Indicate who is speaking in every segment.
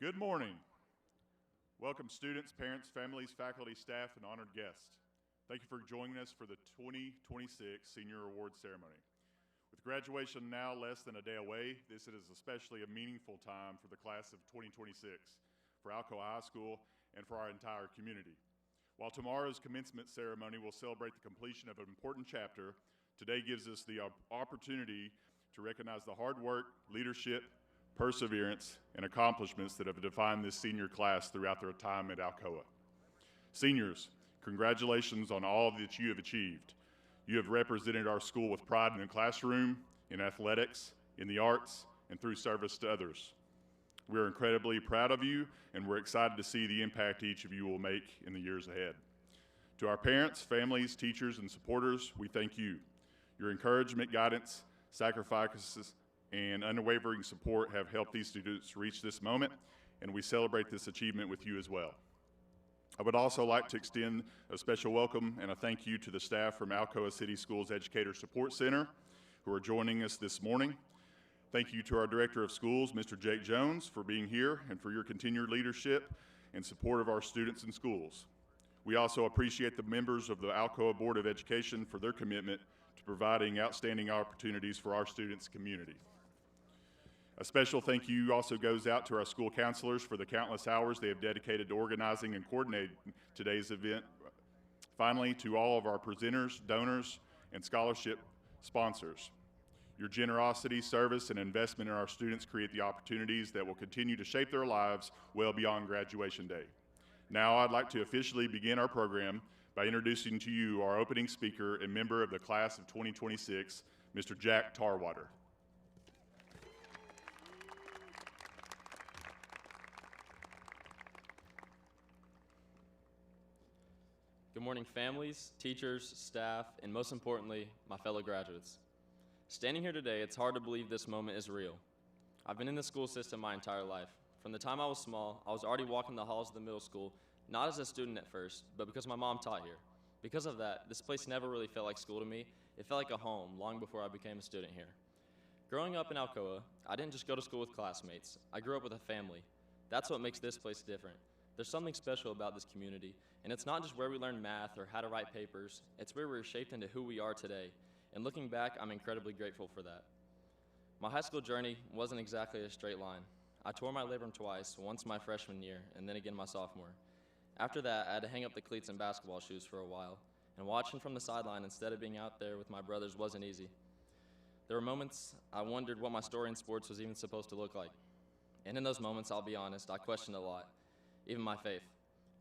Speaker 1: Good morning. Welcome students, parents, families, faculty, staff, and honored guests. Thank you for joining us for the 2026 Senior Awards ceremony. With graduation now less than a day away, this is especially a meaningful time for the class of 2026, for Alcoa High School, and for our entire community. While tomorrow's commencement ceremony will celebrate the completion of an important chapter, today gives us the opportunity to recognize the hard work, leadership, perseverance, and accomplishments that have defined this senior class throughout their time at Alcoa. Seniors, congratulations on all that you have achieved. You have represented our school with pride in the classroom, in athletics, in the arts, and through service to others. We are incredibly proud of you, and we're excited to see the impact each of you will make in the years ahead. To our parents, families, teachers, and supporters, we thank you. Your encouragement, guidance, sacrifices, and unwavering support have helped these students reach this moment, and we celebrate this achievement with you as well. I would also like to extend a special welcome and a thank you to the staff from Alcoa City Schools Educator Support Center who are joining us this morning. Thank you to our Director of Schools, Mr. Jake Jones, for being here and for your continued leadership and support of our students and schools. We also appreciate the members of the Alcoa Board of Education for their commitment to providing outstanding opportunities for our students and community. A special thank you also goes out to our school counselors for the countless hours they have dedicated to organizing and coordinating today's event. Finally, to all of our presenters, donors, and scholarship sponsors. Your generosity, service, and investment in our students create the opportunities that will continue to shape their lives well beyond graduation day. Now I'd like to officially begin our program by introducing to you our opening speaker and member of the class of 2026, Mr. Jack Tarwater.
Speaker 2: Good morning, families, teachers, staff, and most importantly, my fellow graduates. Standing here today, it's hard to believe this moment is real. I've been in the school system my entire life. From the time I was small, I was already walking the halls of the middle school, not as a student at first, but because my mom taught here. Because of that, this place never really felt like school to me. It felt like a home long before I became a student here. Growing up in Alcoa, I didn't just go to school with classmates. I grew up with a family. That's what makes this place different. There's something special about this community, and it's not just where we learn math or how to write papers, it's where we're shaped into who we are today. And looking back, I'm incredibly grateful for that. My high school journey wasn't exactly a straight line. I tore my labrum twice, once my freshman year, and then again my sophomore. After that, I had to hang up the cleats and basketball shoes for a while, and watching from the sideline instead of being out there with my brothers wasn't easy. There were moments I wondered what my story in sports was even supposed to look like. And in those moments, I'll be honest, I questioned a lot. Even my faith.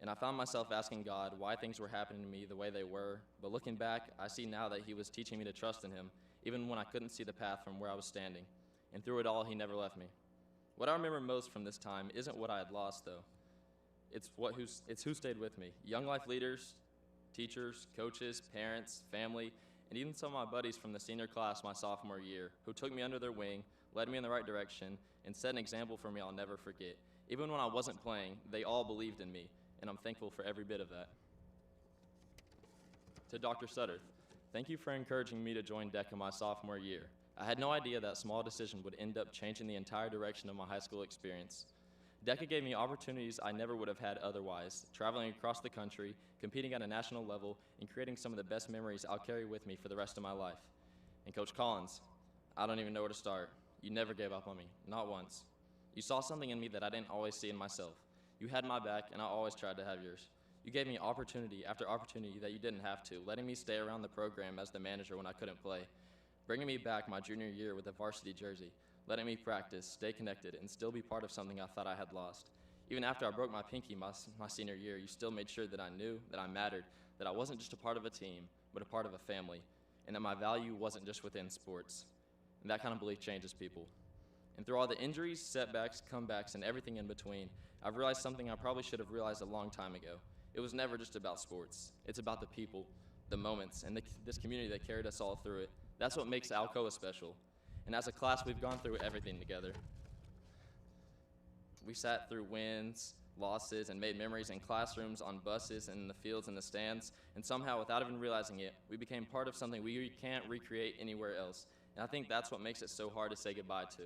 Speaker 2: And I found myself asking God why things were happening to me the way they were, but looking back, I see now that He was teaching me to trust in Him, even when I couldn't see the path from where I was standing. And through it all, He never left me. What I remember most from this time isn't what I had lost, though. It's who stayed with me. Young life leaders, teachers, coaches, parents, family, and even some of my buddies from the senior class my sophomore year, who took me under their wing, led me in the right direction, and set an example for me I'll never forget. Even when I wasn't playing, they all believed in me, and I'm thankful for every bit of that. To Dr. Sutter, thank you for encouraging me to join DECA my sophomore year. I had no idea that small decision would end up changing the entire direction of my high school experience. DECA gave me opportunities I never would have had otherwise, traveling across the country, competing at a national level, and creating some of the best memories I'll carry with me for the rest of my life. And Coach Collins, I don't even know where to start. You never gave up on me, not once. You saw something in me that I didn't always see in myself. You had my back, and I always tried to have yours. You gave me opportunity after opportunity that you didn't have to, letting me stay around the program as the manager when I couldn't play, bringing me back my junior year with a varsity jersey, letting me practice, stay connected, and still be part of something I thought I had lost. Even after I broke my pinky my senior year, you still made sure that I knew, that I mattered, that I wasn't just a part of a team, but a part of a family, and that my value wasn't just within sports. And that kind of belief changes people. And through all the injuries, setbacks, comebacks, and everything in between, I've realized something I probably should have realized a long time ago. It was never just about sports. It's about the people, the moments, and this community that carried us all through it. That's what makes Alcoa special. And as a class, we've gone through everything together. We sat through wins, losses, and made memories in classrooms, on buses, and in the fields and the stands. And somehow, without even realizing it, we became part of something we can't recreate anywhere else. And I think that's what makes it so hard to say goodbye to.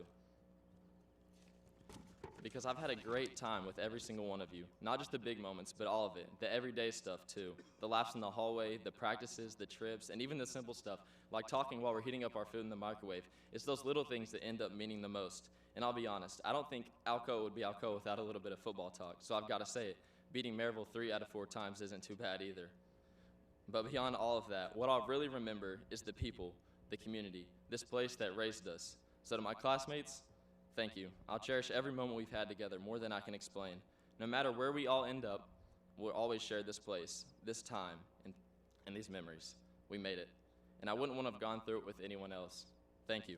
Speaker 2: because I've had a great time with every single one of you. Not just the big moments, but all of it. The everyday stuff too. The laughs in the hallway, the practices, the trips, and even the simple stuff, like talking while we're heating up our food in the microwave. It's those little things that end up meaning the most. And I'll be honest, I don't think Alcoa would be Alcoa without a little bit of football talk, so I've got to say it. Beating Maryville 3 out of 4 times isn't too bad either. But beyond all of that, what I'll really remember is the people, the community, this place that raised us. So to my classmates, thank you. I'll cherish every moment we've had together more than I can explain. No matter where we all end up, we'll always share this place, this time, and these memories. We made it. And I wouldn't want to have gone through it with anyone else. Thank you.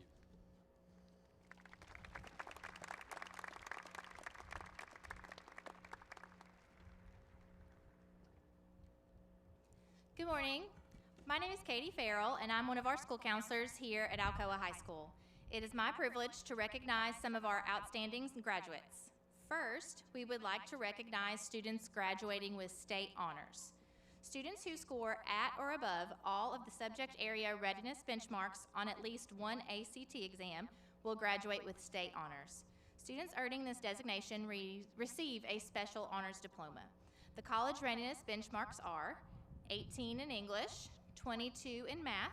Speaker 3: Good morning. My name is Katie Farrell, and I'm one of our school counselors here at Alcoa High School. It is my privilege to recognize some of our outstanding graduates. First, we would like to recognize students graduating with state honors. Students who score at or above all of the subject area readiness benchmarks on at least one ACT exam will graduate with state honors. Students earning this designation receive a special honors diploma. The college readiness benchmarks are 18 in English, 22 in math,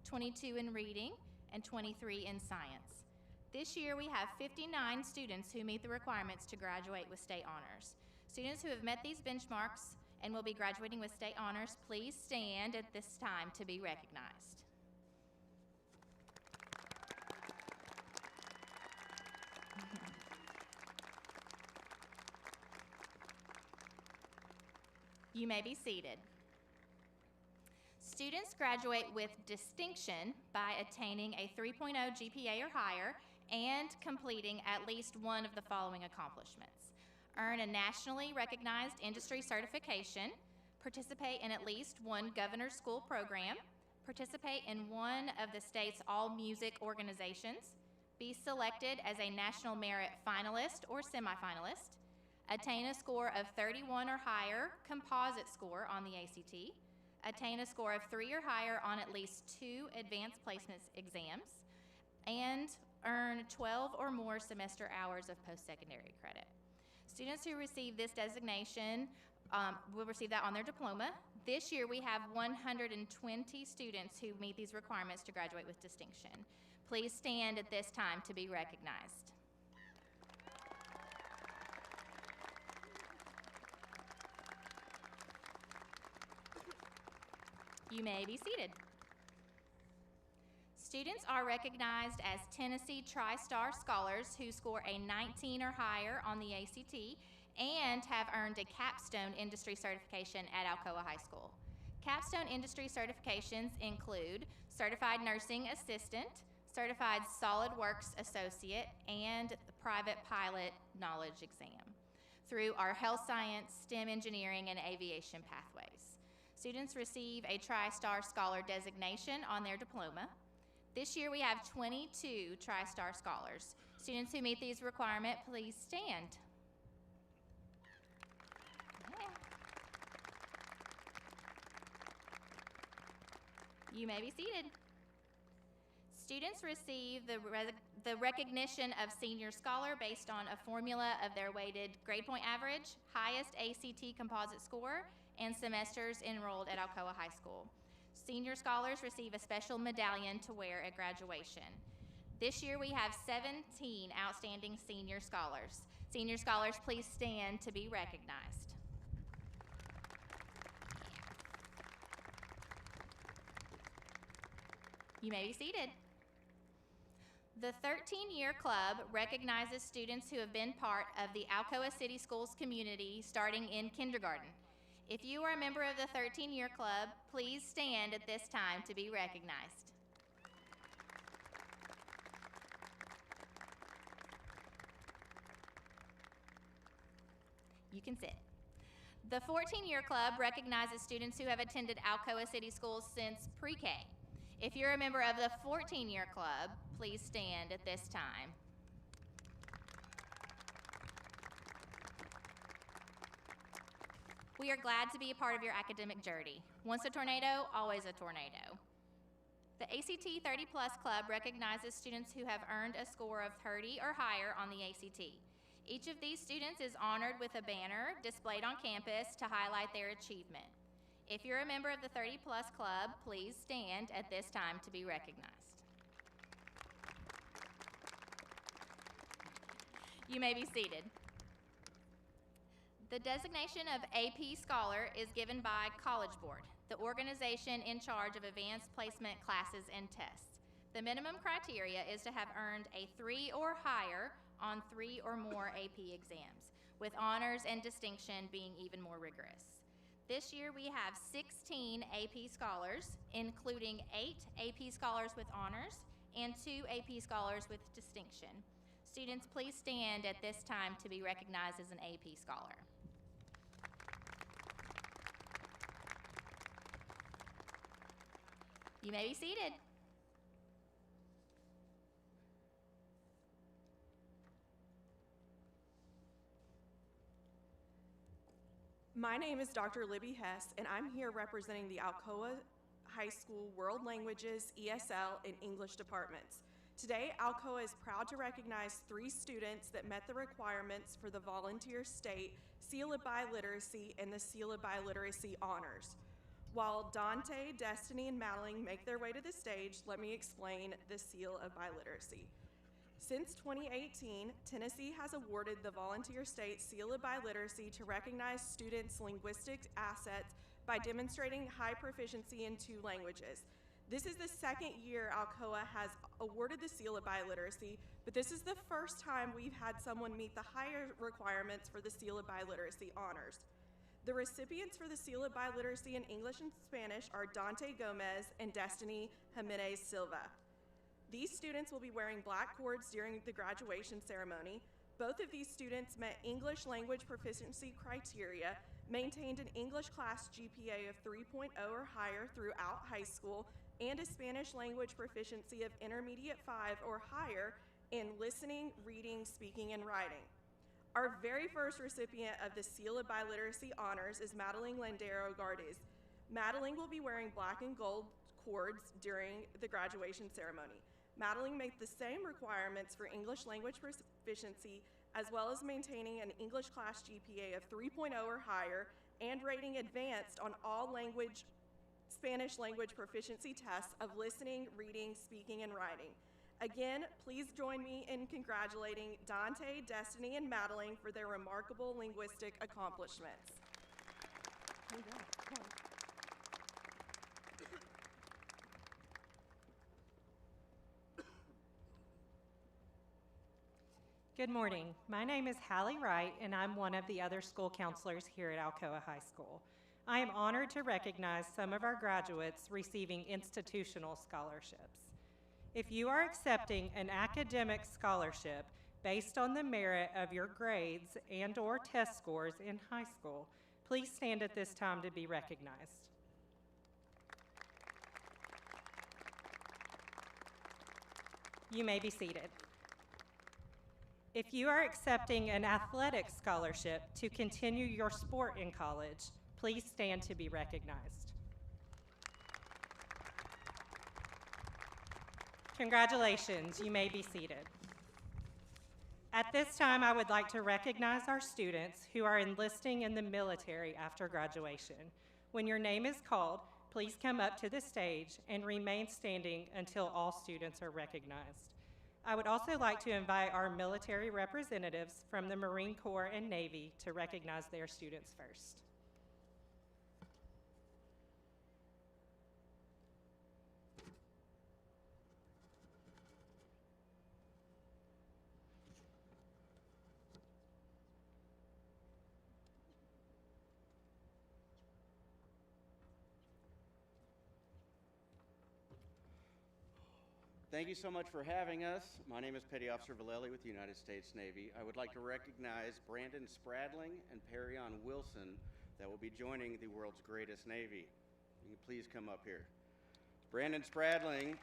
Speaker 3: 22 in reading, and 23 in science. This year we have 59 students who meet the requirements to graduate with state honors. Students who have met these benchmarks and will be graduating with state honors, please stand at this time to be recognized. You may be seated. Students graduate with distinction by attaining a 3.0 GPA or higher and completing at least one of the following accomplishments. Earn a nationally recognized industry certification, participate in at least one governor's school program, participate in one of the state's all-music organizations, be selected as a national merit finalist or semifinalist, attain a score of 31 or higher composite score on the ACT, attain a score of 3 or higher on at least 2 advanced placements exams, and earn 12 or more semester hours of post-secondary credit. Students who receive this designation will receive that on their diploma. This year we have 120 students who meet these requirements to graduate with distinction. Please stand at this time to be recognized. You may be seated. Students are recognized as Tennessee Tri-Star Scholars who score a 19 or higher on the ACT and have earned a Capstone Industry Certification at Alcoa High School. Capstone Industry certifications include Certified Nursing Assistant, Certified SolidWorks Associate, and the Private Pilot Knowledge Exam through our Health Science, STEM Engineering, and Aviation pathways. Students receive a Tri-Star Scholar designation on their diploma. This year we have 22 Tri-Star Scholars. Students who meet these requirements, please stand. Yeah. You may be seated. Students receive the recognition of Senior Scholar based on a formula of their weighted grade point average, highest ACT composite score, and semesters enrolled at Alcoa High School. Senior Scholars receive a special medallion to wear at graduation. This year we have 17 outstanding Senior Scholars. Senior Scholars, please stand to be recognized. You may be seated. The 13-year club recognizes students who have been part of the Alcoa City Schools community starting in kindergarten. If you are a member of the 13-year club, please stand at this time to be recognized. You can sit. The 14-year club recognizes students who have attended Alcoa City Schools since pre-K. If you're a member of the 14-year club, please stand at this time. We are glad to be a part of your academic journey. Once a tornado, always a tornado. The ACT 30 Plus Club recognizes students who have earned a score of 30 or higher on the ACT. Each of these students is honored with a banner displayed on campus to highlight their achievement. If you're a member of the 30 Plus Club, please stand at this time to be recognized. You may be seated. The designation of AP Scholar is given by College Board, the organization in charge of advanced placement classes and tests. The minimum criteria is to have earned a 3 or higher on 3 or more AP exams, with honors and distinction being even more rigorous. This year we have 16 AP Scholars, including 8 AP Scholars with honors and 2 AP Scholars with distinction. Students, please stand at this time to be recognized as an AP Scholar. You may be seated.
Speaker 4: My name is Dr. Libby Hess, and I'm here representing the Alcoa High School World Languages, ESL, and English departments. Today, Alcoa is proud to recognize 3 students that met the requirements for the Volunteer State Seal of Biliteracy and the Seal of Biliteracy Honors. While Dante, Destiny, and Madeline make their way to the stage, let me explain the Seal of Biliteracy. Since 2018, Tennessee has awarded the Volunteer State Seal of Biliteracy to recognize students' linguistic assets by demonstrating high proficiency in 2 languages. This is the second year Alcoa has awarded the Seal of Biliteracy, but this is the first time we've had someone meet the higher requirements for the Seal of Biliteracy honors. The recipients for the Seal of Biliteracy in English and Spanish are Dante Gomez and Destiny Jimenez Silva. These students will be wearing black cords during the graduation ceremony. Both of these students met English language proficiency criteria, maintained an English class GPA of 3.0 or higher throughout high school, and a Spanish language proficiency of intermediate 5 or higher in listening, reading, speaking, and writing. Our very first recipient of the Seal of Biliteracy honors is Madeline Landero Gardes. Madeline will be wearing black and gold cords during the graduation ceremony. Madeline met the same requirements for English language proficiency, as well as maintaining an English class GPA of 3.0 or higher and rating advanced on all Spanish language proficiency tests of listening, reading, speaking, and writing. Again, please join me in congratulating Dante, Destiny, and Madeline for their remarkable linguistic accomplishments.
Speaker 5: Good morning. My name is Hallie Wright, and I'm one of the other school counselors here at Alcoa High School. I am honored to recognize some of our graduates receiving institutional scholarships. If you are accepting an academic scholarship based on the merit of your grades and/or test scores in high school, please stand at this time to be recognized. You may be seated. If you are accepting an athletic scholarship to continue your sport in college, please stand to be recognized. Congratulations, you may be seated. At this time, I would like to recognize our students who are enlisting in the military after graduation. When your name is called, please come up to the stage and remain standing until all students are recognized. I would also like to invite our military representatives from the Marine Corps and Navy to recognize their students first.
Speaker 6: Thank you so much for having us. My name is Petty Officer Vallely with the United States Navy. I would like to recognize Brandon Spradling and Perryon Wilson that will be joining the world's greatest Navy. Can you please come up here? Brandon Spradling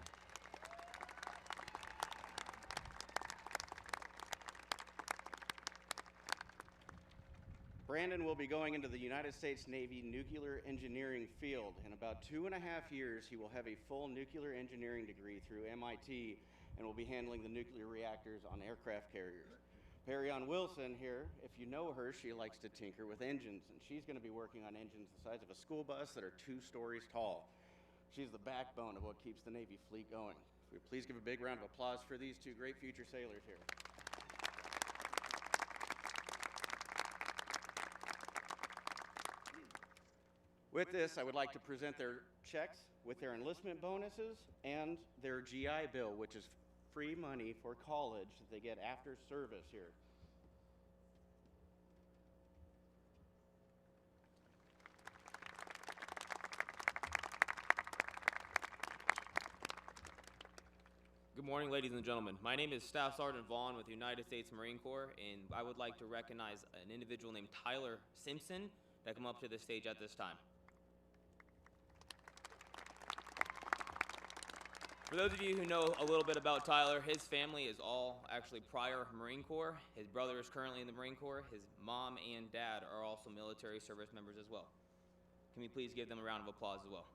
Speaker 6: Brandon will be going into the United States Navy nuclear engineering field. In about 2.5 years, he will have a full nuclear engineering degree through MIT and will be handling the nuclear reactors on aircraft carriers. Perry-Ann Wilson here, if you know her, she likes to tinker with engines, and she's going to be working on engines the size of a school bus that are 2 stories tall. She's the backbone of what keeps the Navy fleet going. If we please give a big round of applause for these 2 great future sailors here. With this, I would like to present their checks with their enlistment bonuses and their GI Bill, which is free money for college that they get after service here.
Speaker 7: Good morning, ladies and gentlemen. My name is Staff Sergeant Vaughn with the United States Marine Corps, and I would like to recognize an individual named Tyler Simpson that come up to the stage at this time. For those of you who know a little bit about Tyler, his family is all actually prior Marine Corps. His brother is currently in the Marine Corps. His mom and dad are also military service members as well. Can we please give them a round of applause as well?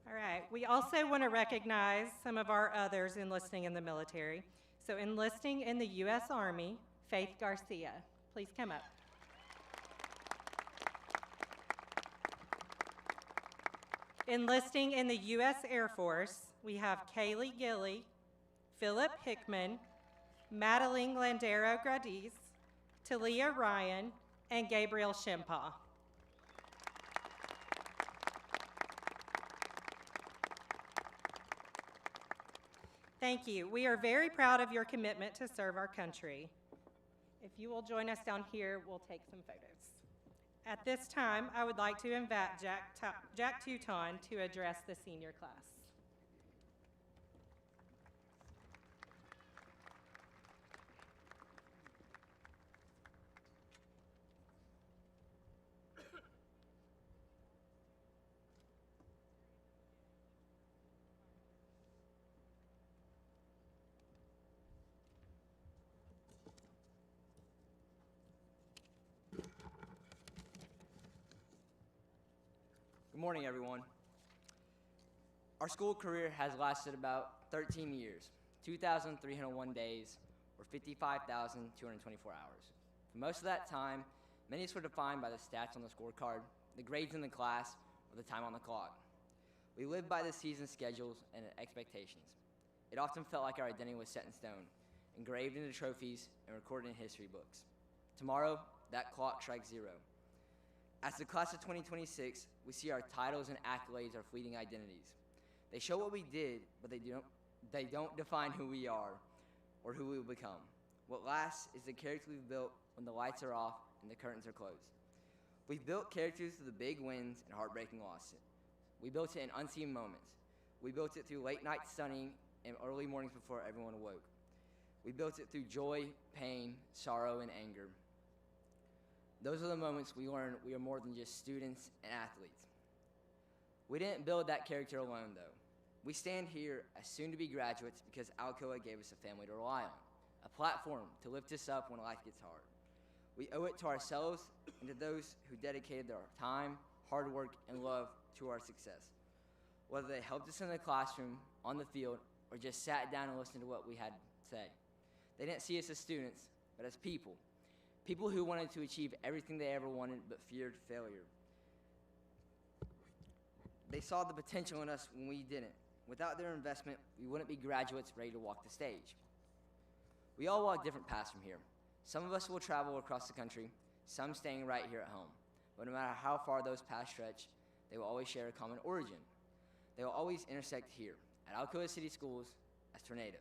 Speaker 5: All right, we also want to recognize some of our others enlisting in the military. So enlisting in the U.S. Army, Faith Garcia. Please come up. Enlisting in the U.S. Air Force, we have Kaylee Gilly, Philip Hickman, Madeline Landero Gradiz, Talia Ryan, and Gabriel Shimpaw. Thank you. We are very proud of your commitment to serve our country. If you will join us down here, we'll take some photos. At this time, I would like to invite Jack Touton to address the senior class.
Speaker 8: Good morning, everyone. Our school career has lasted about 13 years, 2,301 days, or 55,224 hours. For most of that time, many of us were defined by the stats on the scorecard, the grades in the class, or the time on the clock. We lived by the season schedules and expectations. It often felt like our identity was set in stone, engraved into trophies and recorded in history books. Tomorrow, that clock strikes zero. As the class of 2026, we see our titles and accolades are fleeting identities. They show what we did, but they don't define who we are or who we will become. What lasts is the character we've built when the lights are off and the curtains are closed. We've built characters through the big wins and heartbreaking losses. We built it in unseen moments. We built it through late night studying and early mornings before everyone awoke. We built it through joy, pain, sorrow, and anger. Those are the moments we learn we are more than just students and athletes. We didn't build that character alone, though. We stand here as soon-to-be graduates because Alcoa gave us a family to rely on, a platform to lift us up when life gets hard. We owe it to ourselves and to those who dedicated their time, hard work, and love to our success. Whether they helped us in the classroom, on the field, or just sat down and listened to what we had to say. They didn't see us as students, but as people. People who wanted to achieve everything they ever wanted but feared failure. They saw the potential in us when we didn't. Without their investment, we wouldn't be graduates ready to walk the stage. We all walk different paths from here. Some of us will travel across the country, some staying right here at home. But no matter how far those paths stretch, they will always share a common origin. They will always intersect here, at Alcoa City Schools, as tornadoes.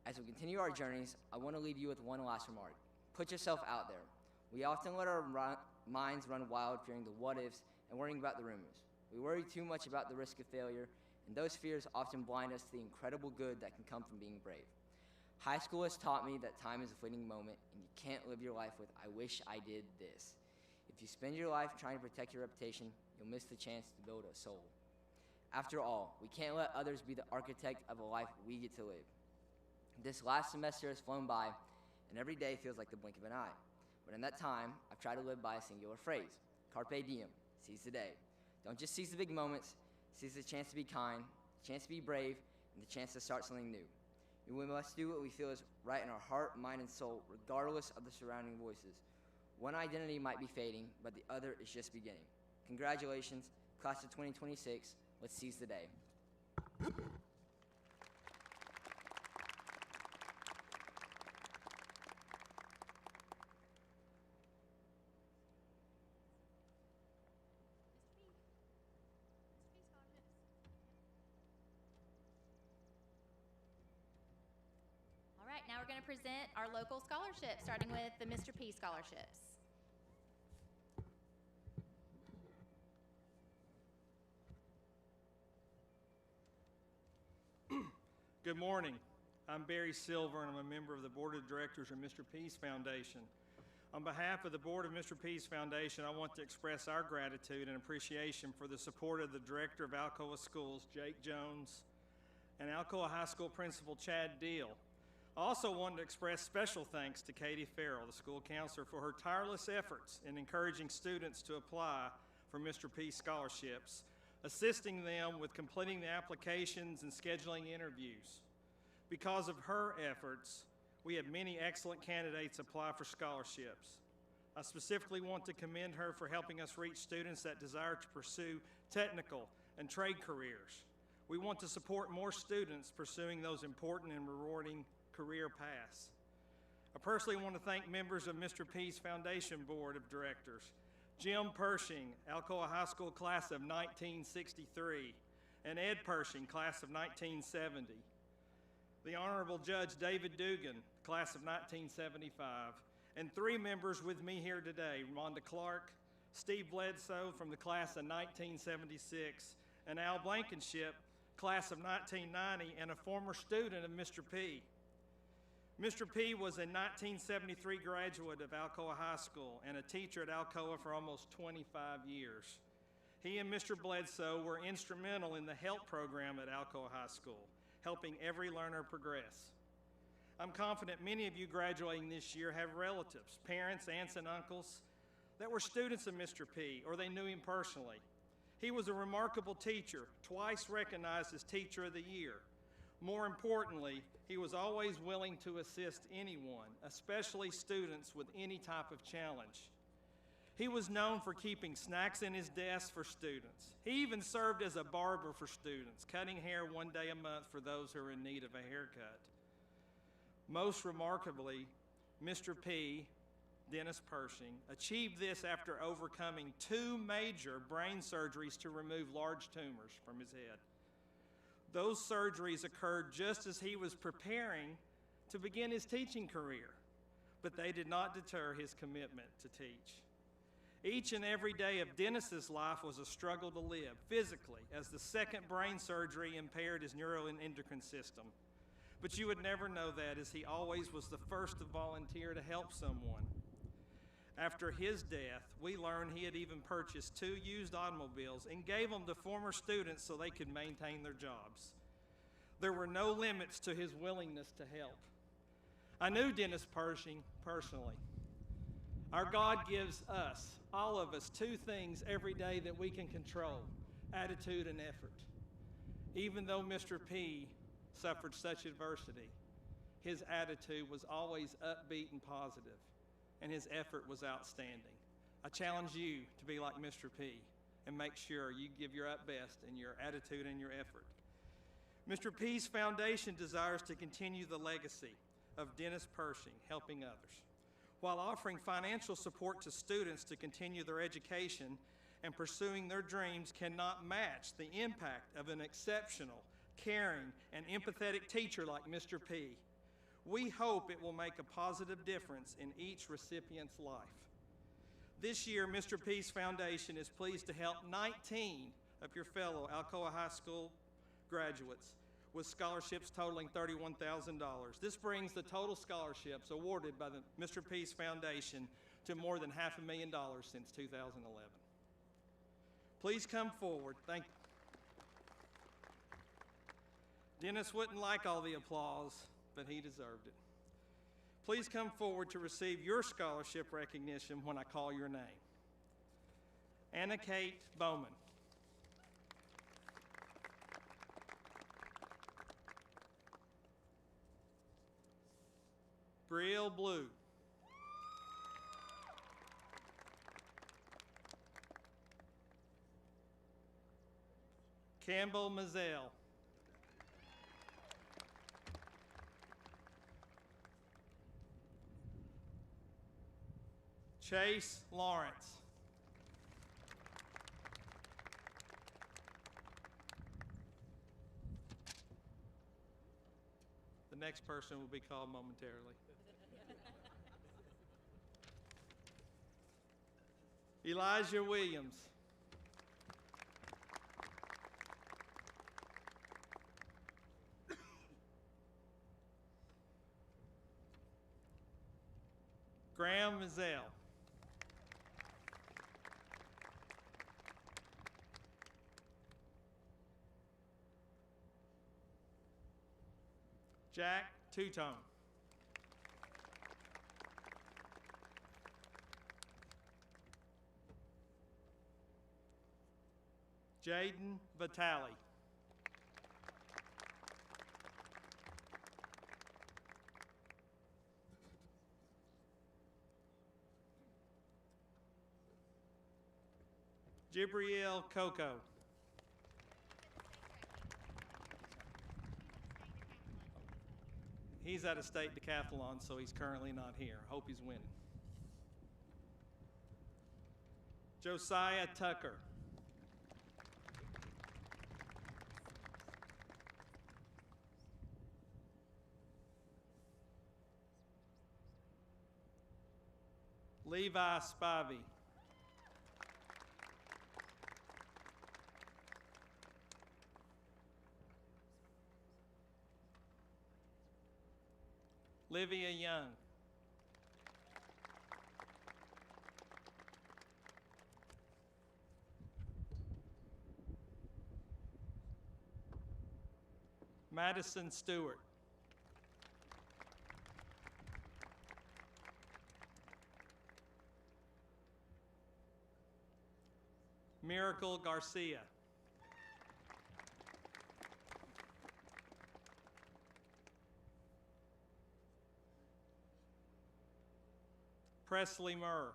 Speaker 8: As we continue our journeys, I want to leave you with one last remark. Put yourself out there. We often let our minds run wild, fearing the what-ifs and worrying about the rumors. We worry too much about the risk of failure, and those fears often blind us to the incredible good that can come from being brave. High school has taught me that time is a fleeting moment, and you can't live your life with, I wish I did this. If you spend your life trying to protect your reputation, you'll miss the chance to build a soul. After all, we can't let others be the architect of a life we get to live. This last semester has flown by, and every day feels like the blink of an eye. But in that time, I've tried to live by a singular phrase, carpe diem, Seize the day. Don't just seize the big moments, seize the chance to be kind, the chance to be brave, and the chance to start something new. And we must do what we feel is right in our heart, mind, and soul, regardless of the surrounding voices. One identity might be fading, but the other is just beginning. Congratulations, class of 2026. Let's seize the day.
Speaker 3: All right, now we're going to present our local scholarships, starting with the Mr. P scholarships.
Speaker 9: Good morning. I'm Barry Silver, and I'm a member of the Board of Directors of Mr. P's Foundation. On behalf of the Board of Mr. P's Foundation, I want to express our gratitude and appreciation for the support of the Director of Alcoa Schools, Jake Jones, and Alcoa High School Principal, Chad Deal. I also want to express special thanks to Katie Farrell, the school counselor, for her tireless efforts in encouraging students to apply for Mr. P scholarships, assisting them with completing the applications and scheduling interviews. Because of her efforts, we had many excellent candidates apply for scholarships. I specifically want to commend her for helping us reach students that desire to pursue technical and trade careers. We want to support more students pursuing those important and rewarding career paths. I personally want to thank members of Mr. P's Foundation Board of Directors, Jim Pershing, Alcoa High School class of 1963, and Ed Pershing, class of 1970. The Honorable Judge David Dugan, class of 1975, and three members with me here today, Rhonda Clark, Steve Bledsoe from the class of 1976, and Al Blankenship, class of 1990, and a former student of Mr. P. Mr. P was a 1973 graduate of Alcoa High School and a teacher at Alcoa for almost 25 years. He and Mr. Bledsoe were instrumental in the HELP program at Alcoa High School, helping every learner progress. I'm confident many of you graduating this year have relatives, parents, aunts, and uncles that were students of Mr. P, or they knew him personally. He was a remarkable teacher, twice recognized as Teacher of the Year. More importantly, he was always willing to assist anyone, especially students with any type of challenge. He was known for keeping snacks in his desk for students. He even served as a barber for students, cutting hair one day a month for those who are in need of a haircut. Most remarkably, Mr. P, Dennis Pershing, achieved this after overcoming 2 major brain surgeries to remove large tumors from his head. Those surgeries occurred just as he was preparing to begin his teaching career, but they did not deter his commitment to teach. Each and every day of Dennis's life was a struggle to live physically, as the second brain surgery impaired his neuroendocrine system. But you would never know that, as he always was the first to volunteer to help someone. After his death, we learned he had even purchased 2 used automobiles and gave them to former students so they could maintain their jobs. There were no limits to his willingness to help. I knew Dennis Pershing personally. Our God gives us, all of us, 2 things every day that we can control: attitude and effort. Even though Mr. P suffered such adversity, his attitude was always upbeat and positive, and his effort was outstanding. I challenge you to be like Mr. P and make sure you give your best in your attitude and your effort. Mr. P's Foundation desires to continue the legacy of Dennis Pershing, helping others, while offering financial support to students to continue their education and pursuing their dreams. Cannot match the impact of an exceptional, caring, and empathetic teacher like Mr. P. We hope it will make a positive difference in each recipient's life. This year, Mr. P's Foundation is pleased to help 19 of your fellow Alcoa High School graduates with scholarships totaling $31,000. This brings the total scholarships awarded by the Mr. P's Foundation to more than $500,000 since 2011. Please come forward. Thank you. Dennis wouldn't like all the applause, but he deserved it. Please come forward to receive your scholarship recognition when I call your name. Anna Kate Bowman. Brielle Blue. Campbell Mazzell. Chase Lawrence. The next person will be called momentarily. Elijah Williams. Graham Mazzell. Jack Tutone. Jaden Vitale. Jibriel Coco. He's at a state decathlon, so he's currently not here. Hope he's winning. Josiah Tucker. Levi Spivey. Livia Young. Madison Stewart. Miracle Garcia. Presley Murr.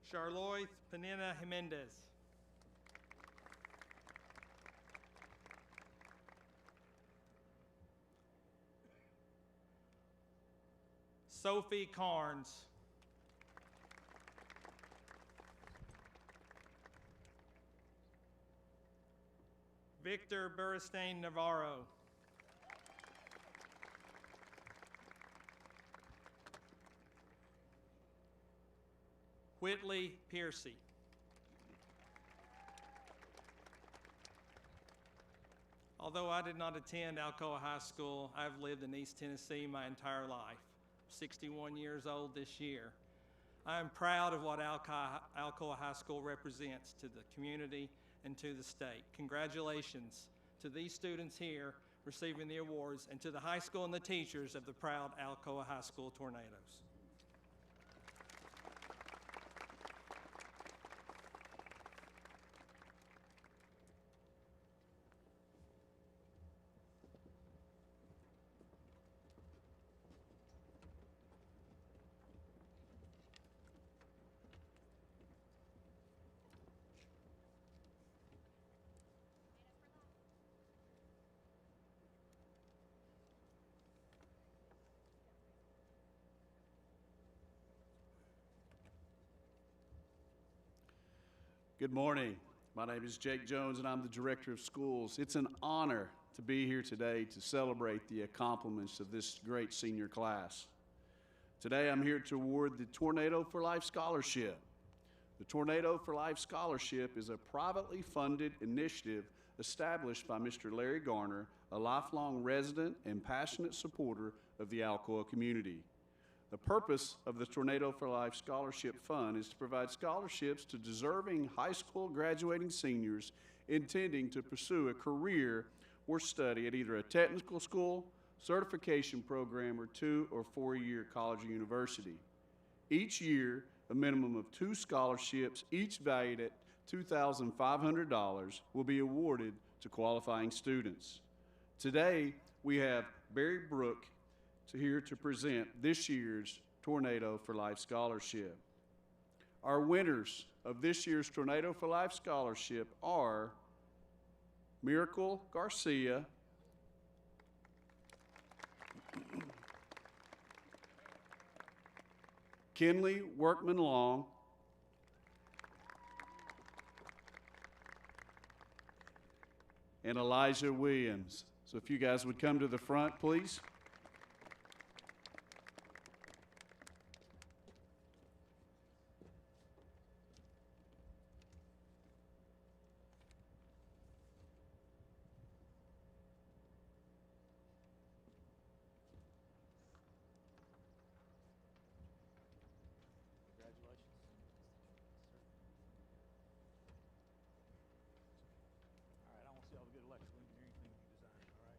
Speaker 9: Charlotte Penina Jimenez. Sophie Carnes. Victor Burstein Navarro. Whitley Piercy. Although I did not attend Alcoa High School, I've lived in East Tennessee my entire life. 61 years old this year. I am proud of what Alcoa High School represents to the community and to the state. Congratulations to these students here receiving the awards and to the high school and the teachers of the proud Alcoa High School Tornadoes.
Speaker 10: Good morning. My name is Jake Jones, and I'm the Director of Schools. It's an honor to be here today to celebrate the accomplishments of this great senior class. Today, I'm here to award the Tornado for Life Scholarship. The Tornado for Life Scholarship is a privately funded initiative established by Mr. Larry Garner, a lifelong resident and passionate supporter of the Alcoa community. The purpose of the Tornado for Life Scholarship Fund is to provide scholarships to deserving high school graduating seniors intending to pursue a career or study at either a technical school, certification program, or 2 or 4-year college or university. Each year, a minimum of 2 scholarships, each valued at $2,500, will be awarded to qualifying students. Today, we have Barry Brook here to present this year's Tornado for Life Scholarship. Our winners of this year's Tornado for Life Scholarship are Miracle Garcia, Kinley Workman Long, and Elijah Williams. So if you guys would come to the front, please.
Speaker 11: All right, I want to see all the good electrical engineering things you designed, all right?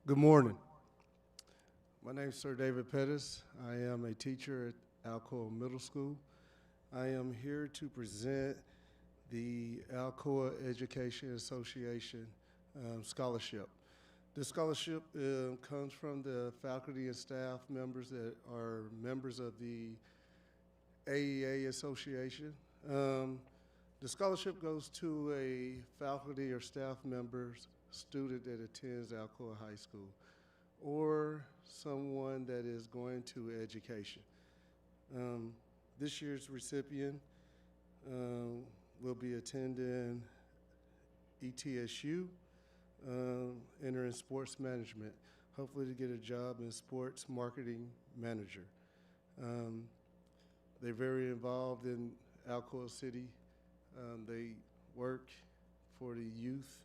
Speaker 12: Good morning. My name is Sir David Pettis. I am a teacher at Alcoa Middle School. I am here to present the Alcoa Education Association scholarship. This scholarship comes from the faculty and staff members that are members of the AEA Association. The scholarship goes to a faculty or staff member's student that attends Alcoa High School, or someone that is going to education. This year's recipient will be attending ETSU, entering sports management, hopefully to get a job in sports marketing manager. They're very involved in Alcoa City. They work for the youth,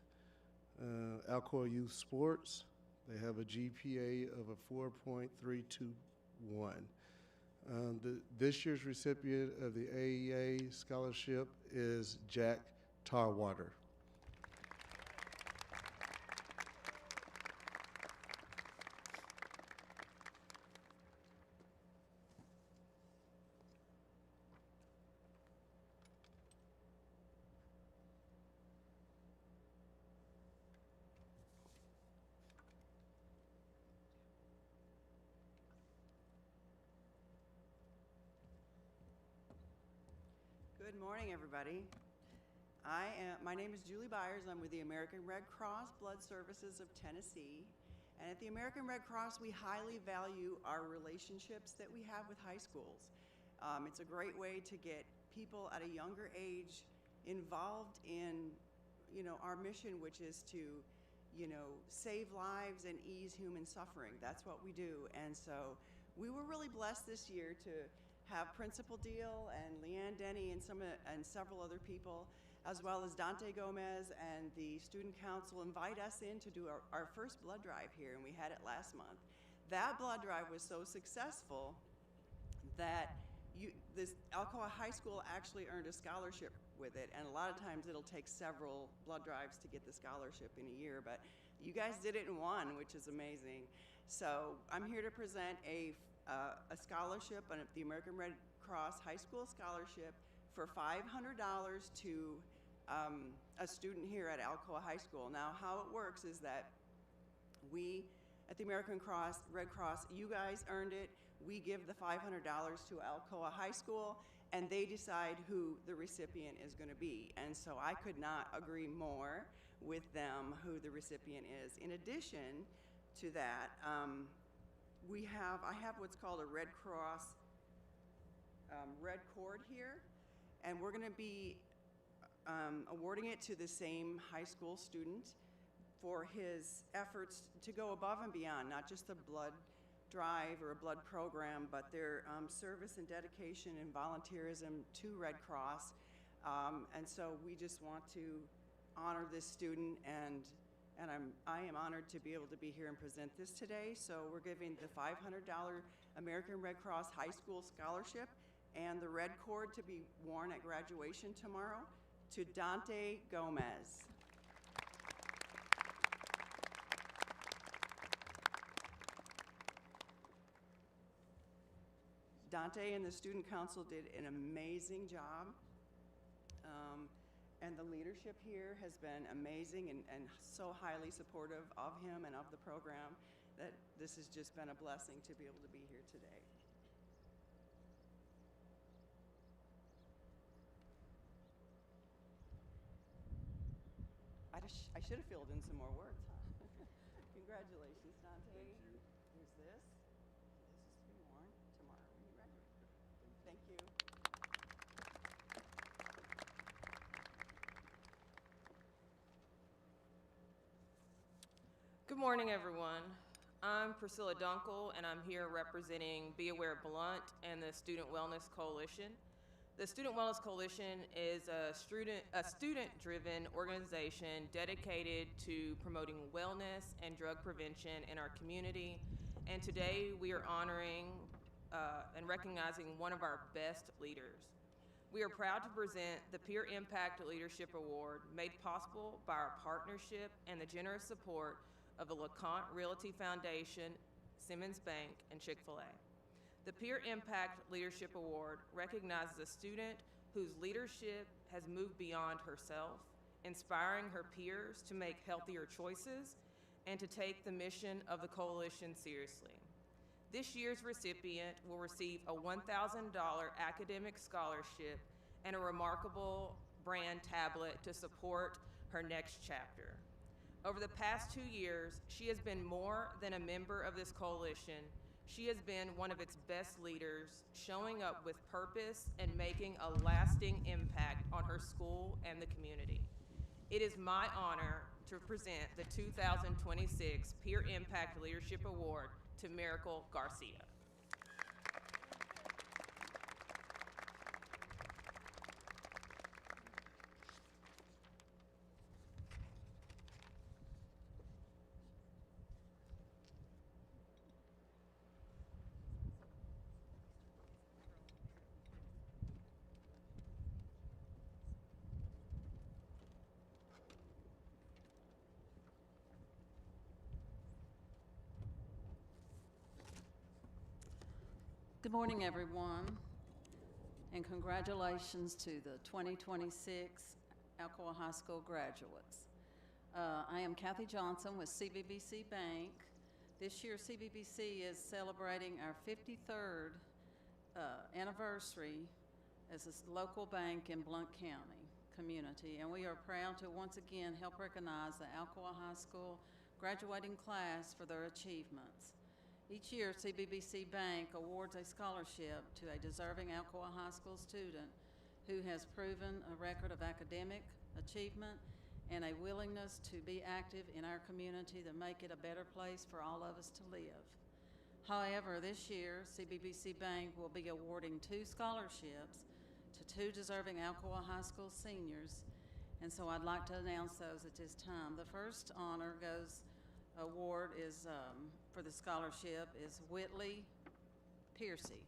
Speaker 12: Alcoa Youth Sports. They have a GPA of a 4.321. This year's recipient of the AEA scholarship is Jack Tarwater.
Speaker 13: Good morning, everybody. My name is Julie Byers. I'm with the American Red Cross Blood Services of Tennessee. And at the American Red Cross, we highly value our relationships that we have with high schools. It's a great way to get people at a younger age involved in, our mission, which is to, save lives and ease human suffering. That's what we do. And so we were really blessed this year to have Principal Deal and Leanne Denny and several other people, as well as Dante Gomez and the Student Council, invite us in to do our first blood drive here, and we had it last month. That blood drive was so successful that this Alcoa High School actually earned a scholarship with it, and a lot of times it'll take several blood drives to get the scholarship in a year, but you guys did it in one, which is amazing. So I'm here to present a scholarship, the American Red Cross High School Scholarship for $500 to a student here at Alcoa High School. Now, how it works is that we, at the American Red Cross, you guys earned it. We give the $500 to Alcoa High School, and they decide who the recipient is going to be. And so I could not agree more with them who the recipient is. In addition to that, I have what's called a Red Cross red cord here, and we're going to be awarding it to the same high school student for his efforts to go above and beyond, not just the blood drive or a blood program, but their service and dedication and volunteerism to Red Cross. And so we just want to honor this student, and I am honored to be able to be here and present this today. So we're giving the $500 American Red Cross High School Scholarship and the red cord to be worn at graduation tomorrow to Dante Gomez. Dante and the Student Council did an amazing job. And the leadership here has been amazing and so highly supportive of him and of the program that this has just been a blessing to be able to be here today. I should have filled in some more words, huh? Congratulations, Dante.
Speaker 6: Thank you.
Speaker 13: Here's this. This is to be worn tomorrow when you graduate. Thank you.
Speaker 14: Good morning, everyone. I'm Priscilla Dunkel, and I'm here representing Be Aware Blunt and the Student Wellness Coalition. The Student Wellness Coalition is a student-driven organization dedicated to promoting wellness and drug prevention in our community. And today we are honoring and recognizing one of our best leaders. We are proud to present the Peer Impact Leadership Award, made possible by our partnership and the generous support of the LeConte Realty Foundation, Simmons Bank, and Chick-fil-A. The Peer Impact Leadership Award recognizes a student whose leadership has moved beyond herself, inspiring her peers to make healthier choices and to take the mission of the coalition seriously. This year's recipient will receive a $1,000 academic scholarship and a remarkable brand tablet to support her next chapter. Over the past 2 years, she has been more than a member of this coalition. She has been one of its best leaders, showing up with purpose and making a lasting impact on her school and the community. It is my honor to present the 2026 Peer Impact Leadership Award to Miracle Garcia.
Speaker 15: Good morning, everyone, and congratulations to the 2026 Alcoa High School graduates. I am Kathy Johnson with CBBC Bank. This year, CBBC is celebrating our 53rd anniversary as a local bank in Blount County community, and we are proud to once again help recognize the Alcoa High School graduating class for their achievements. Each year, CBBC Bank awards a scholarship to a deserving Alcoa High School student who has proven a record of academic achievement and a willingness to be active in our community to make it a better place for all of us to live. However, this year, CBBC Bank will be awarding 2 scholarships to 2 deserving Alcoa High School seniors, and so I'd like to announce those at this time. The first award is for the scholarship is Whitley Piercy.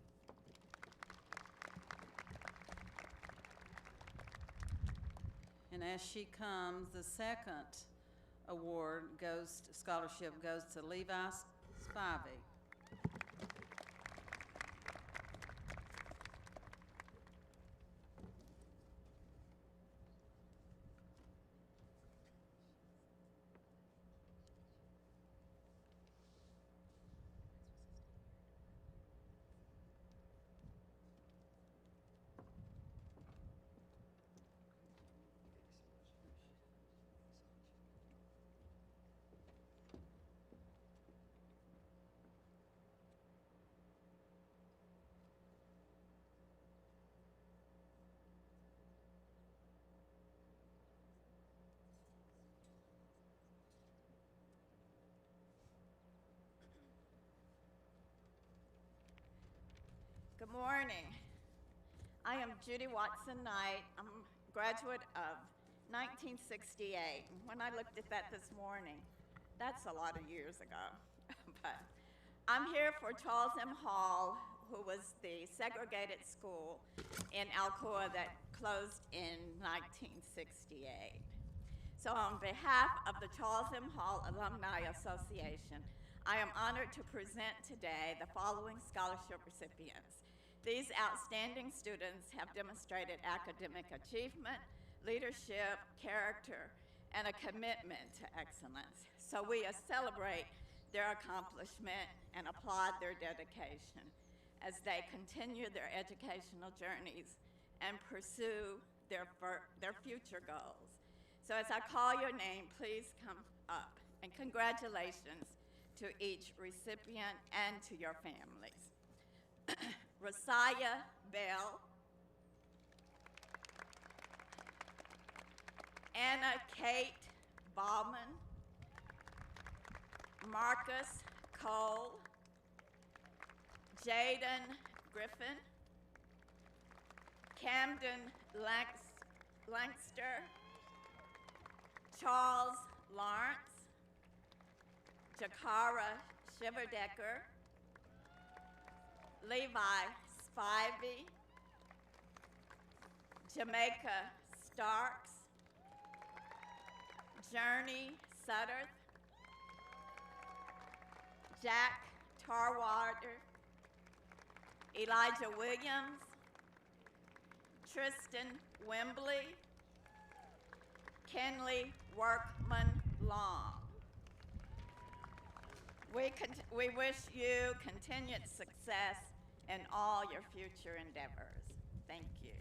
Speaker 15: And as she comes, the second scholarship goes to Levi Spivey.
Speaker 16: morning. I am Judy Watson Knight. I'm a graduate of 1968. When I looked at that this morning, that's a lot of years ago. But I'm here for Charles M. Hall, who was the segregated school in Alcoa that closed in 1968. So on behalf of the Charles M. Hall Alumni Association, I am honored to present today the following scholarship recipients. These outstanding students have demonstrated academic achievement, leadership, character, and a commitment to excellence. So we celebrate their accomplishment and applaud their dedication as they continue their educational journeys and pursue their future goals. So as I call your name, please come up, and congratulations to each recipient and to your families. Rasiah Bell, Anna Kate Bauman, Marcus Cole, Jaden Griffin, Camden Langster, Charles Lawrence, Jakara Shiverdecker, Levi Spivey, Jamaica Starks, Journey Sutter, Jack Tarwater, Elijah Williams, Tristan Wembley, Kenley Workman Long. We wish you continued success in all your future endeavors. Thank you.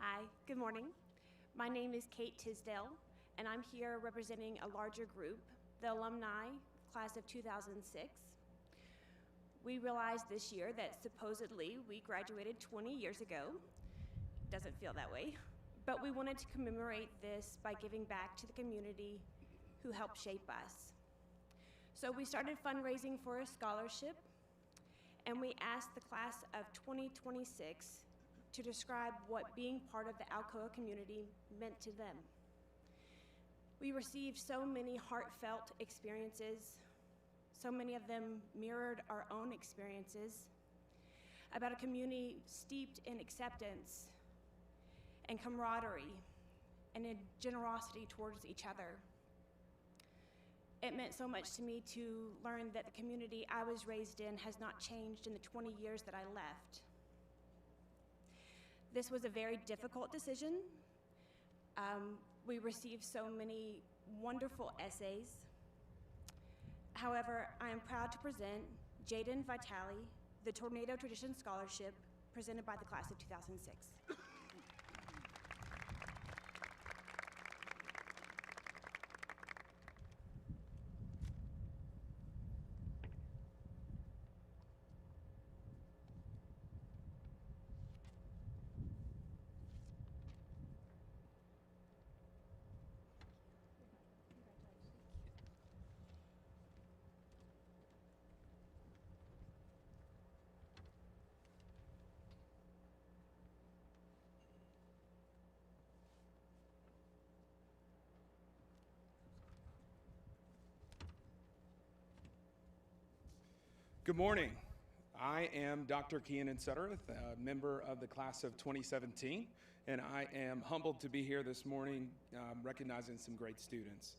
Speaker 17: Hi, good morning. My name is Kate Tisdale, and I'm here representing a larger group, the alumni class of 2006. We realized this year that supposedly we graduated 20 years ago. Doesn't feel that way. But we wanted to commemorate this by giving back to the community who helped shape us. So we started fundraising for a scholarship, and we asked the class of 2026 to describe what being part of the Alcoa community meant to them. We received so many heartfelt experiences. So many of them mirrored our own experiences about a community steeped in acceptance and camaraderie and in generosity towards each other. It meant so much to me to learn that the community I was raised in has not changed in the 20 years that I left. This was a very difficult decision. We received so many wonderful essays. However, I am proud to present Jaden Vitale, the Tornado Tradition Scholarship presented by the class of 2006.
Speaker 18: Good morning. I am Dr. Keenan Suttereth, a member of the class of 2017, and I am humbled to be here this morning recognizing some great students.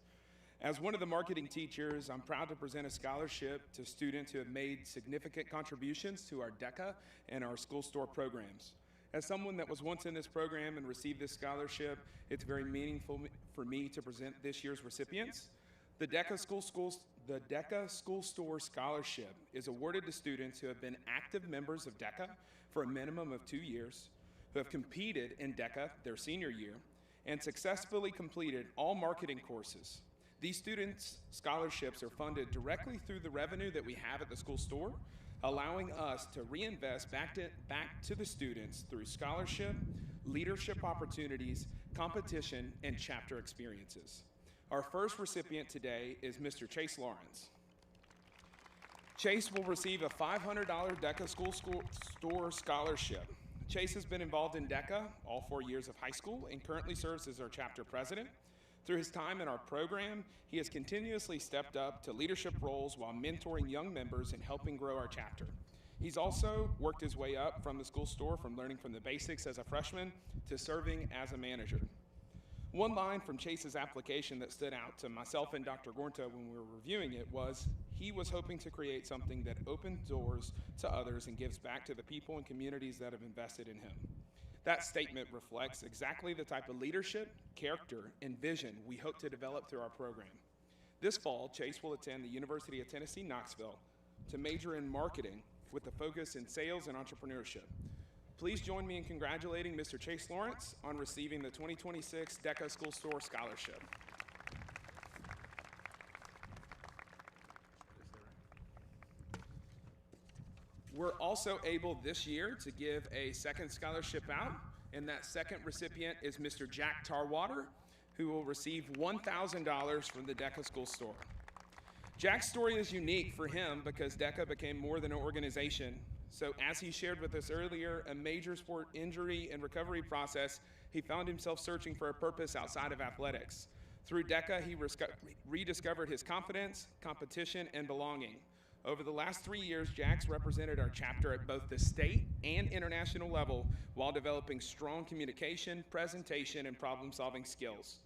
Speaker 18: As one of the marketing teachers, I'm proud to present a scholarship to students who have made significant contributions to our DECA and our school store programs. As someone that was once in this program and received this scholarship, it's very meaningful for me to present this year's recipients. The DECA School Store Scholarship is awarded to students who have been active members of DECA for a minimum of 2 years, who have competed in DECA their senior year, and successfully completed all marketing courses. These students' scholarships are funded directly through the revenue that we have at the school store, allowing us to reinvest back to the students through scholarship, leadership opportunities, competition, and chapter experiences. Our first recipient today is Mr. Chase Lawrence. Chase will receive a $500 DECA School Store Scholarship. Chase has been involved in DECA all 4 years of high school and currently serves as our chapter president. Through his time in our program, he has continuously stepped up to leadership roles while mentoring young members and helping grow our chapter. He's also worked his way up from the school store, from learning from the basics as a freshman to serving as a manager. One line from Chase's application that stood out to myself and Dr. Gornta when we were reviewing it was, he was hoping to create something that opens doors to others and gives back to the people and communities that have invested in him. That statement reflects exactly the type of leadership, character, and vision we hope to develop through our program. This fall, Chase will attend the University of Tennessee, Knoxville to major in marketing with a focus in sales and entrepreneurship. Please join me in congratulating Mr. Chase Lawrence on receiving the 2026 DECA School Store Scholarship. We're also able this year to give a second scholarship out, and that second recipient is Mr. Jack Tarwater, who will receive $1,000 from the DECA School Store. Jack's story is unique for him because DECA became more than an organization. So as he shared with us earlier, a major sport injury and recovery process, he found himself searching for a purpose outside of athletics. Through DECA, he rediscovered his confidence, competition, and belonging. Over the last 3 years, Jack's represented our chapter at both the state and international level while developing strong communication, presentation, and problem-solving skills.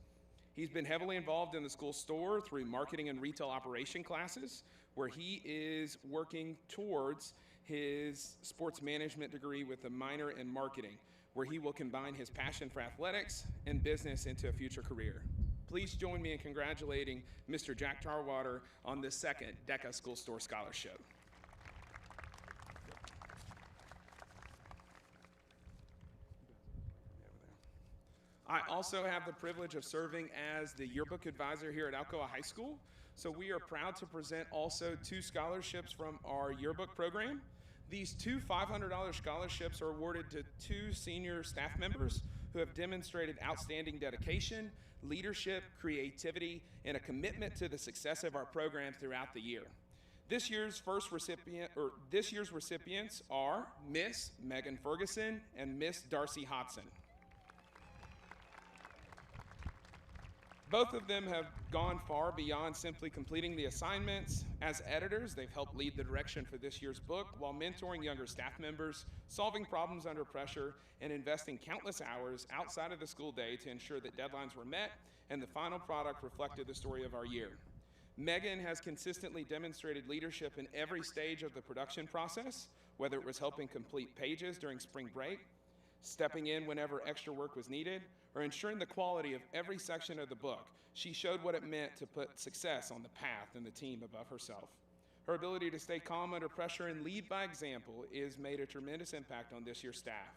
Speaker 18: He's been heavily involved in the school store through marketing and retail operation classes, where he is working towards his sports management degree with a minor in marketing, where he will combine his passion for athletics and business into a future career. Please join me in congratulating Mr. Jack Tarwater on this second DECA School Store Scholarship. I also have the privilege of serving as the yearbook advisor here at Alcoa High School. So we are proud to present also 2 scholarships from our yearbook program. These 2 $500 scholarships are awarded to 2 senior staff members who have demonstrated outstanding dedication, leadership, creativity, and a commitment to the success of our program throughout the year. This year's recipients are Miss Megan Ferguson and Miss Darcy Hodson. Both of them have gone far beyond simply completing the assignments. As editors, they've helped lead the direction for this year's book while mentoring younger staff members, solving problems under pressure, and investing countless hours outside of the school day to ensure that deadlines were met and the final product reflected the story of our year. Megan has consistently demonstrated leadership in every stage of the production process, whether it was helping complete pages during spring break, stepping in whenever extra work was needed, or ensuring the quality of every section of the book. She showed what it meant to put success on the path and the team above herself. Her ability to stay calm under pressure and lead by example has made a tremendous impact on this year's staff.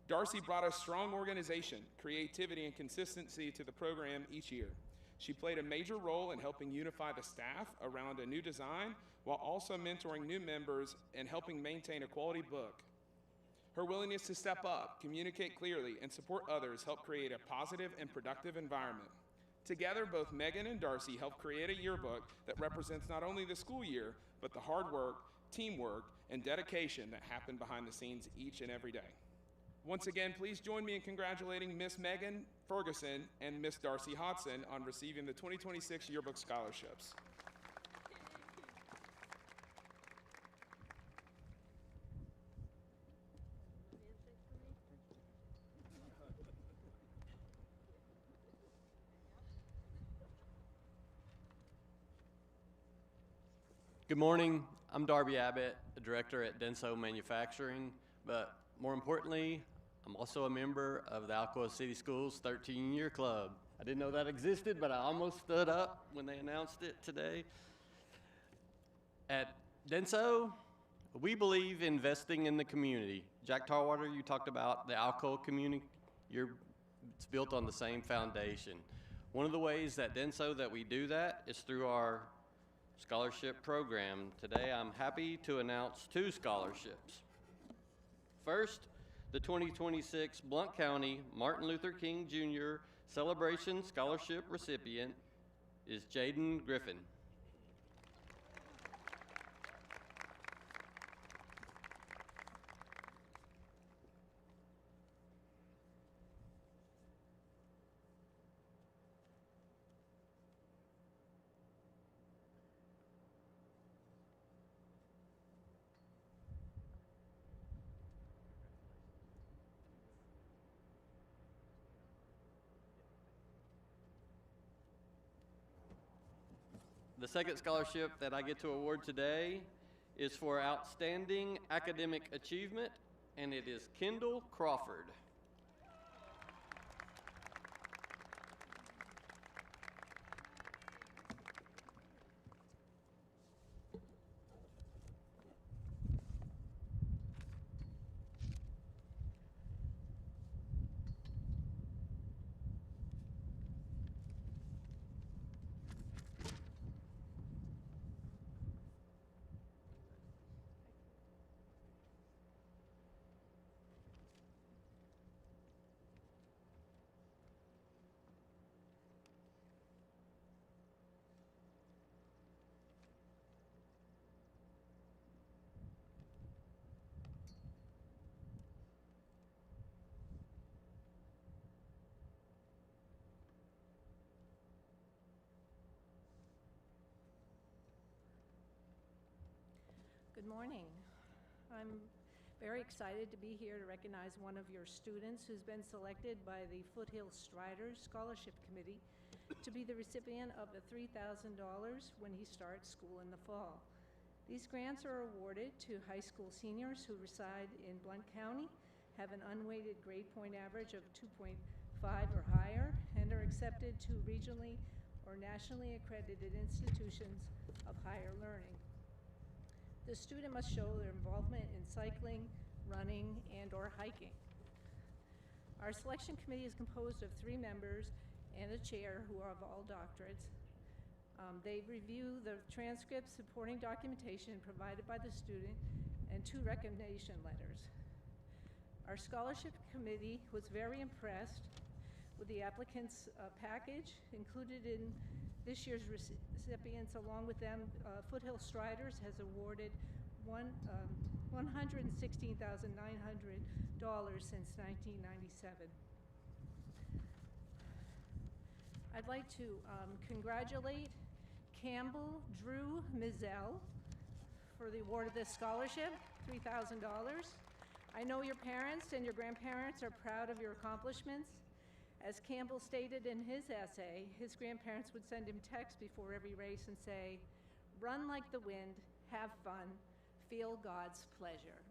Speaker 18: Darcy brought a strong organization, creativity, and consistency to the program each year. She played a major role in helping unify the staff around a new design while also mentoring new members and helping maintain a quality book. Her willingness to step up, communicate clearly, and support others helped create a positive and productive environment. Together, both Megan and Darcy helped create a yearbook that represents not only the school year, but the hard work, teamwork, and dedication that happened behind the scenes each and every day. Once again, please join me in congratulating Miss Megan Ferguson and Miss Darcy Hodson on receiving the 2026 yearbook scholarships.
Speaker 19: Good morning. I'm Darby Abbott, the director at Denso Manufacturing, but more importantly, I'm also a member of the Alcoa City Schools 13-year club. I didn't know that existed, but I almost stood up when they announced it today. At Denso, we believe investing in the community. Jack Tarwater, you talked about the Alcoa community. It's built on the same foundation. One of the ways that Denso that we do that is through our scholarship program. Today, I'm happy to announce 2 scholarships. First, the 2026 Blount County Martin Luther King Jr. Celebration Scholarship recipient is Jaden Griffin. The second scholarship that I get to award today is for outstanding academic achievement, and it is Kendall Crawford.
Speaker 20: Good morning. I'm very excited to be here to recognize one of your students who's been selected by the Foothill Striders Scholarship Committee to be the recipient of the $3,000 when he starts school in the fall. These grants are awarded to high school seniors who reside in Blount County, have an unweighted grade point average of 2.5 or higher, and are accepted to regionally or nationally accredited institutions of higher learning. The student must show their involvement in cycling, running, and/or hiking. Our selection committee is composed of 3 members and a chair who are of all doctorates. They review the transcripts, supporting documentation provided by the student, and 2 recommendation letters. Our scholarship committee was very impressed with the applicant's package included in this year's recipients. Along with them, Foothill Striders has awarded $116,900 since 1997. I'd like to congratulate Campbell Drew Mizell for the award of this scholarship, $3,000. I know your parents and your grandparents are proud of your accomplishments. As Campbell stated in his essay, his grandparents would send him texts before every race and say, "Run like the wind, have fun, feel God's pleasure."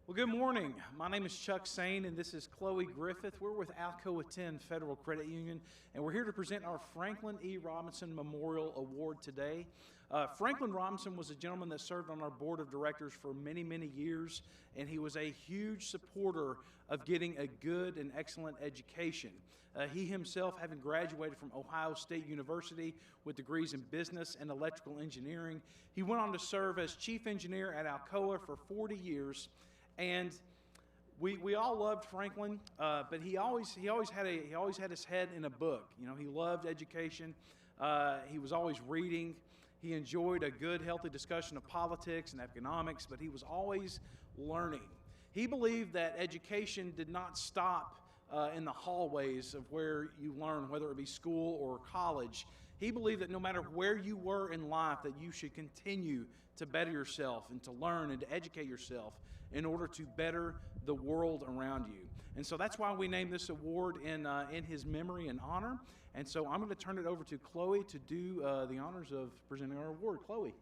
Speaker 11: Well, good morning. My name is Chuck Sane, and this is Chloe Griffith. We're with Alcoa 10 Federal Credit Union, and we're here to present our Franklin E. Robinson Memorial Award today. Franklin Robinson was a gentleman that served on our board of directors for many, many years, and he was a huge supporter of getting a good and excellent education. He himself, having graduated from Ohio State University with degrees in business and electrical engineering, he went on to serve as chief engineer at Alcoa for 40 years. And we all loved Franklin, but he always had his head in a book. You know, he loved education. He was always reading. He enjoyed a good, healthy discussion of politics and economics, but he was always learning. He believed that education did not stop in the hallways of where you learn, whether it be school or college. He believed that no matter where you were in life, that you should continue to better yourself and to learn and to educate yourself in order to better the world around you. And so that's why we named this award in his memory and honor. And so I'm going to turn it over to Chloe to do the honors of presenting our award. Chloe.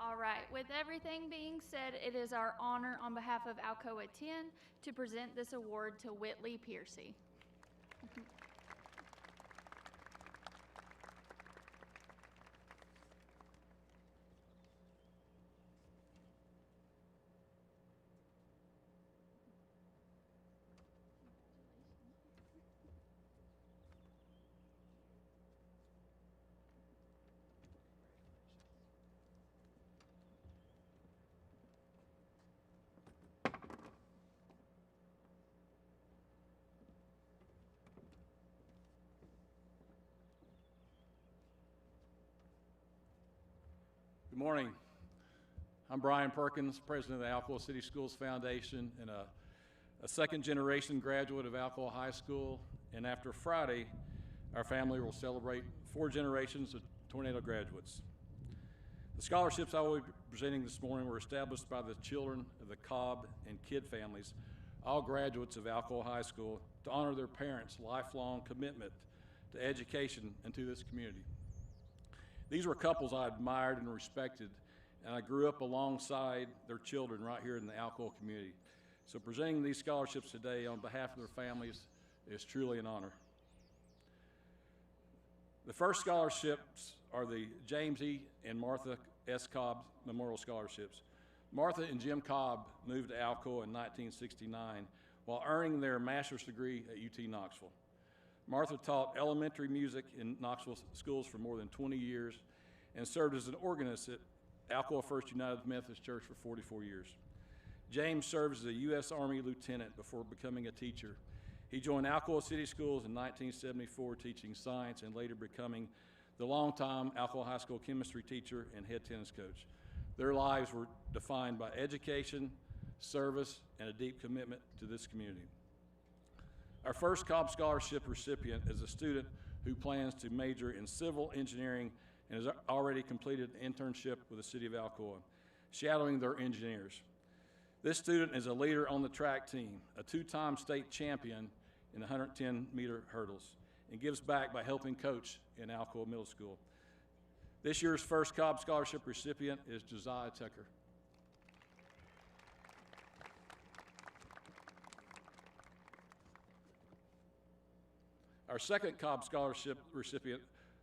Speaker 21: All right, with everything being said, it is our honor on behalf of Alcoa 10 to present this award to Whitley Piercy.
Speaker 22: Good morning. I'm Brian Perkins, president of the Alcoa City Schools Foundation and a second-generation graduate of Alcoa High School. And after Friday, our family will celebrate 4 generations of Tornado graduates. The scholarships I will be presenting this morning were established by the children of the Cobb and Kidd families, all graduates of Alcoa High School, to honor their parents' lifelong commitment to education and to this community. These were couples I admired and respected, and I grew up alongside their children right here in the Alcoa community. So presenting these scholarships today on behalf of their families is truly an honor. The first scholarships are the James E. and Martha S. Cobb Memorial Scholarships. Martha and Jim Cobb moved to Alcoa in 1969 while earning their master's degree at UT Knoxville. Martha taught elementary music in Knoxville schools for more than 20 years and served as an organist at Alcoa First United Methodist Church for 44 years. James served as a U.S. Army lieutenant before becoming a teacher. He joined Alcoa City Schools in 1974 teaching science and later becoming the longtime Alcoa High School chemistry teacher and head tennis coach. Their lives were defined by education, service, and a deep commitment to this community. Our first Cobb Scholarship recipient is a student who plans to major in civil engineering and has already completed an internship with the City of Alcoa, shadowing their engineers. This student is a leader on the track team, a 2-time state champion in 110-meter hurdles, and gives back by helping coach in Alcoa Middle School. This year's first Cobb Scholarship recipient is Josiah Tucker. Our second Cobb Scholarship recipient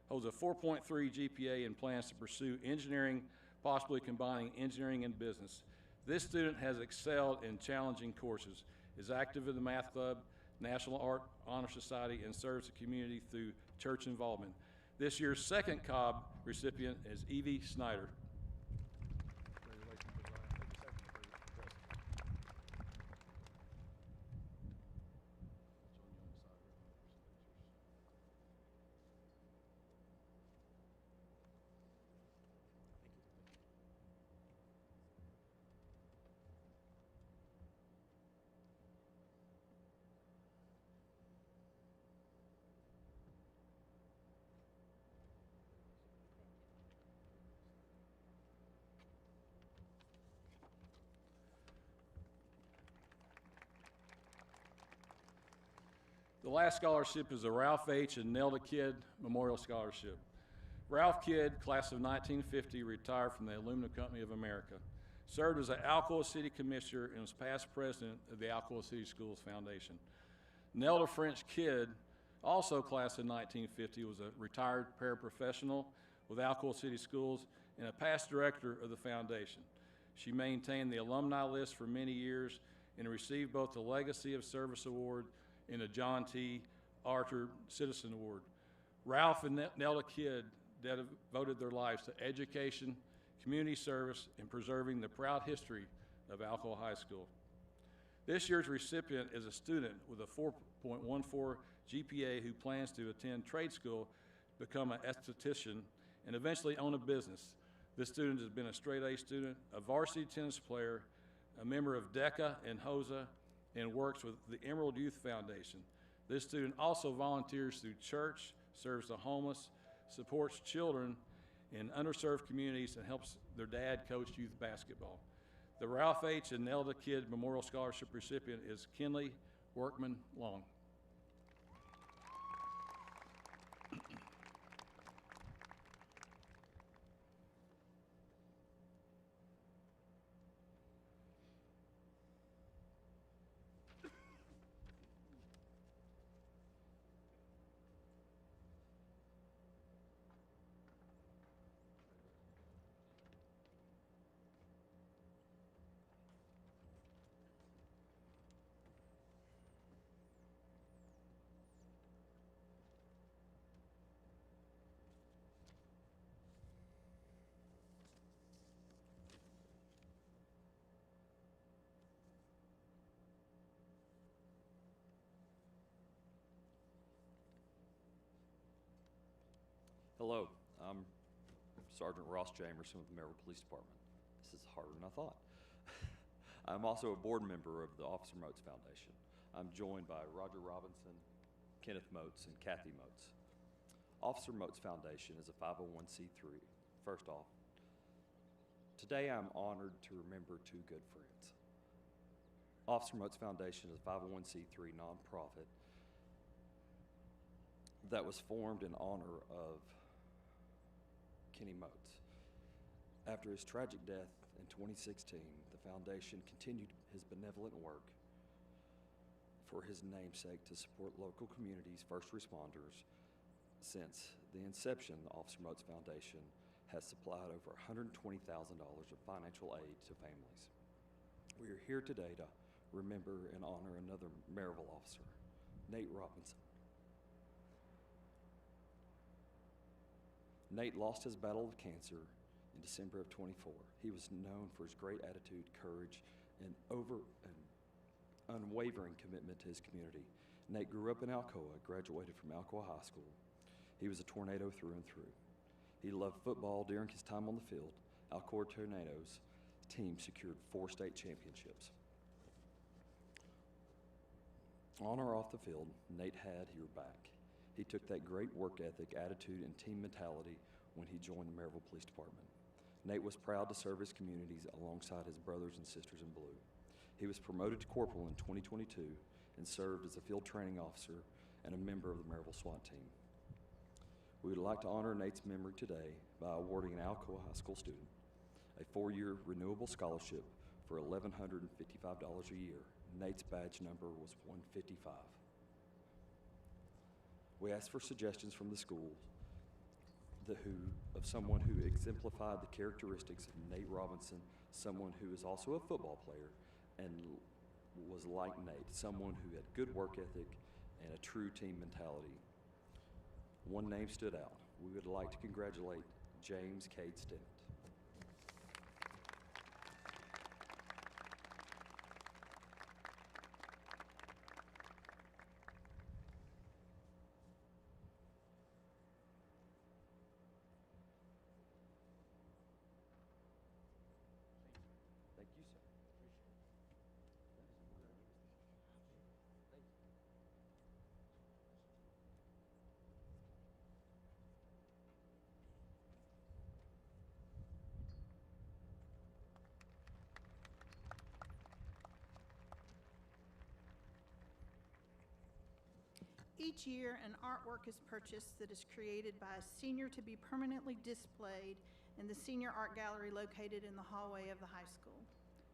Speaker 22: holds a 4.3 GPA and plans to pursue engineering, possibly combining engineering and business. This student has excelled in challenging courses, is active in the Math Club, National Art Honor Society, and serves the community through church involvement. This year's second Cobb recipient is Evie Snyder. The last scholarship is the Ralph H. and Nelda Kidd Memorial Scholarship. Ralph Kidd, class of 1950, retired from the Aluminum Company of America, served as an Alcoa City Commissioner, and was past president of the Alcoa City Schools Foundation. Nelda French Kidd, also class of 1950, was a retired paraprofessional with Alcoa City Schools and a past director of the foundation. She maintained the alumni list for many years and received both the Legacy of Service Award and the John T. Arthur Citizen Award. Ralph and Nelda Kidd devoted their lives to education, community service, and preserving the proud history of Alcoa High School. This year's recipient is a student with a 4.14 GPA who plans to attend trade school, become an esthetician, and eventually own a business. This student has been a straight-A student, a varsity tennis player, a member of DECA and HOSA, and works with the Emerald Youth Foundation. This student also volunteers through church, serves the homeless, supports children in underserved communities, and helps their dad coach youth basketball. The Ralph H. and Nelda Kidd Memorial Scholarship recipient is Kinley Workman Long.
Speaker 1: Hello, I'm Sergeant Ross Jamerson with the Maryville Police Department. This is harder than I thought. I'm also a board member of the Officer Moats Foundation. I'm joined by Roger Robinson, Kenneth Moats, and Kathy Moats. Officer Moats Foundation is a 501c3. First off, today I'm honored to remember two good friends. Officer Moats Foundation is a 501c3 nonprofit that was formed in honor of Kenny Moats. After his tragic death in 2016, the foundation continued his benevolent work for his namesake to support local communities, first responders. Since the inception, the Officer Moats Foundation has supplied over $120,000 of financial aid to families. We are here today to remember and honor another Maryville officer, Nate Robinson. Nate lost his battle with cancer in December of '24. He was known for his great attitude, courage, and unwavering commitment to his community. Nate grew up in Alcoa, graduated from Alcoa High School. He was a tornado through and through. He loved football. During his time on the field, Alcoa Tornadoes team secured 4 state championships. On or off the field, Nate had your back. He took that great work ethic, attitude, and team mentality when he joined the Maryville Police Department. Nate was proud to serve his communities alongside his brothers and sisters in blue. He was promoted to corporal in 2022 and served as a field training officer and a member of the Maryville SWAT team. We would like to honor Nate's memory today by awarding an Alcoa High School student a 4-year renewable scholarship for $1,155 a year. Nate's badge number was 155. We asked for suggestions from the schools of someone who exemplified the characteristics of Nate Robinson, someone who is also a football player and was like Nate, someone who had good work ethic and a true team mentality. One name stood out. We would like to congratulate James Cade Stennett. Thank you, sir.
Speaker 2: Each year, an artwork is purchased that is created by a senior to be permanently displayed in the Senior Art Gallery located in the hallway of the high school.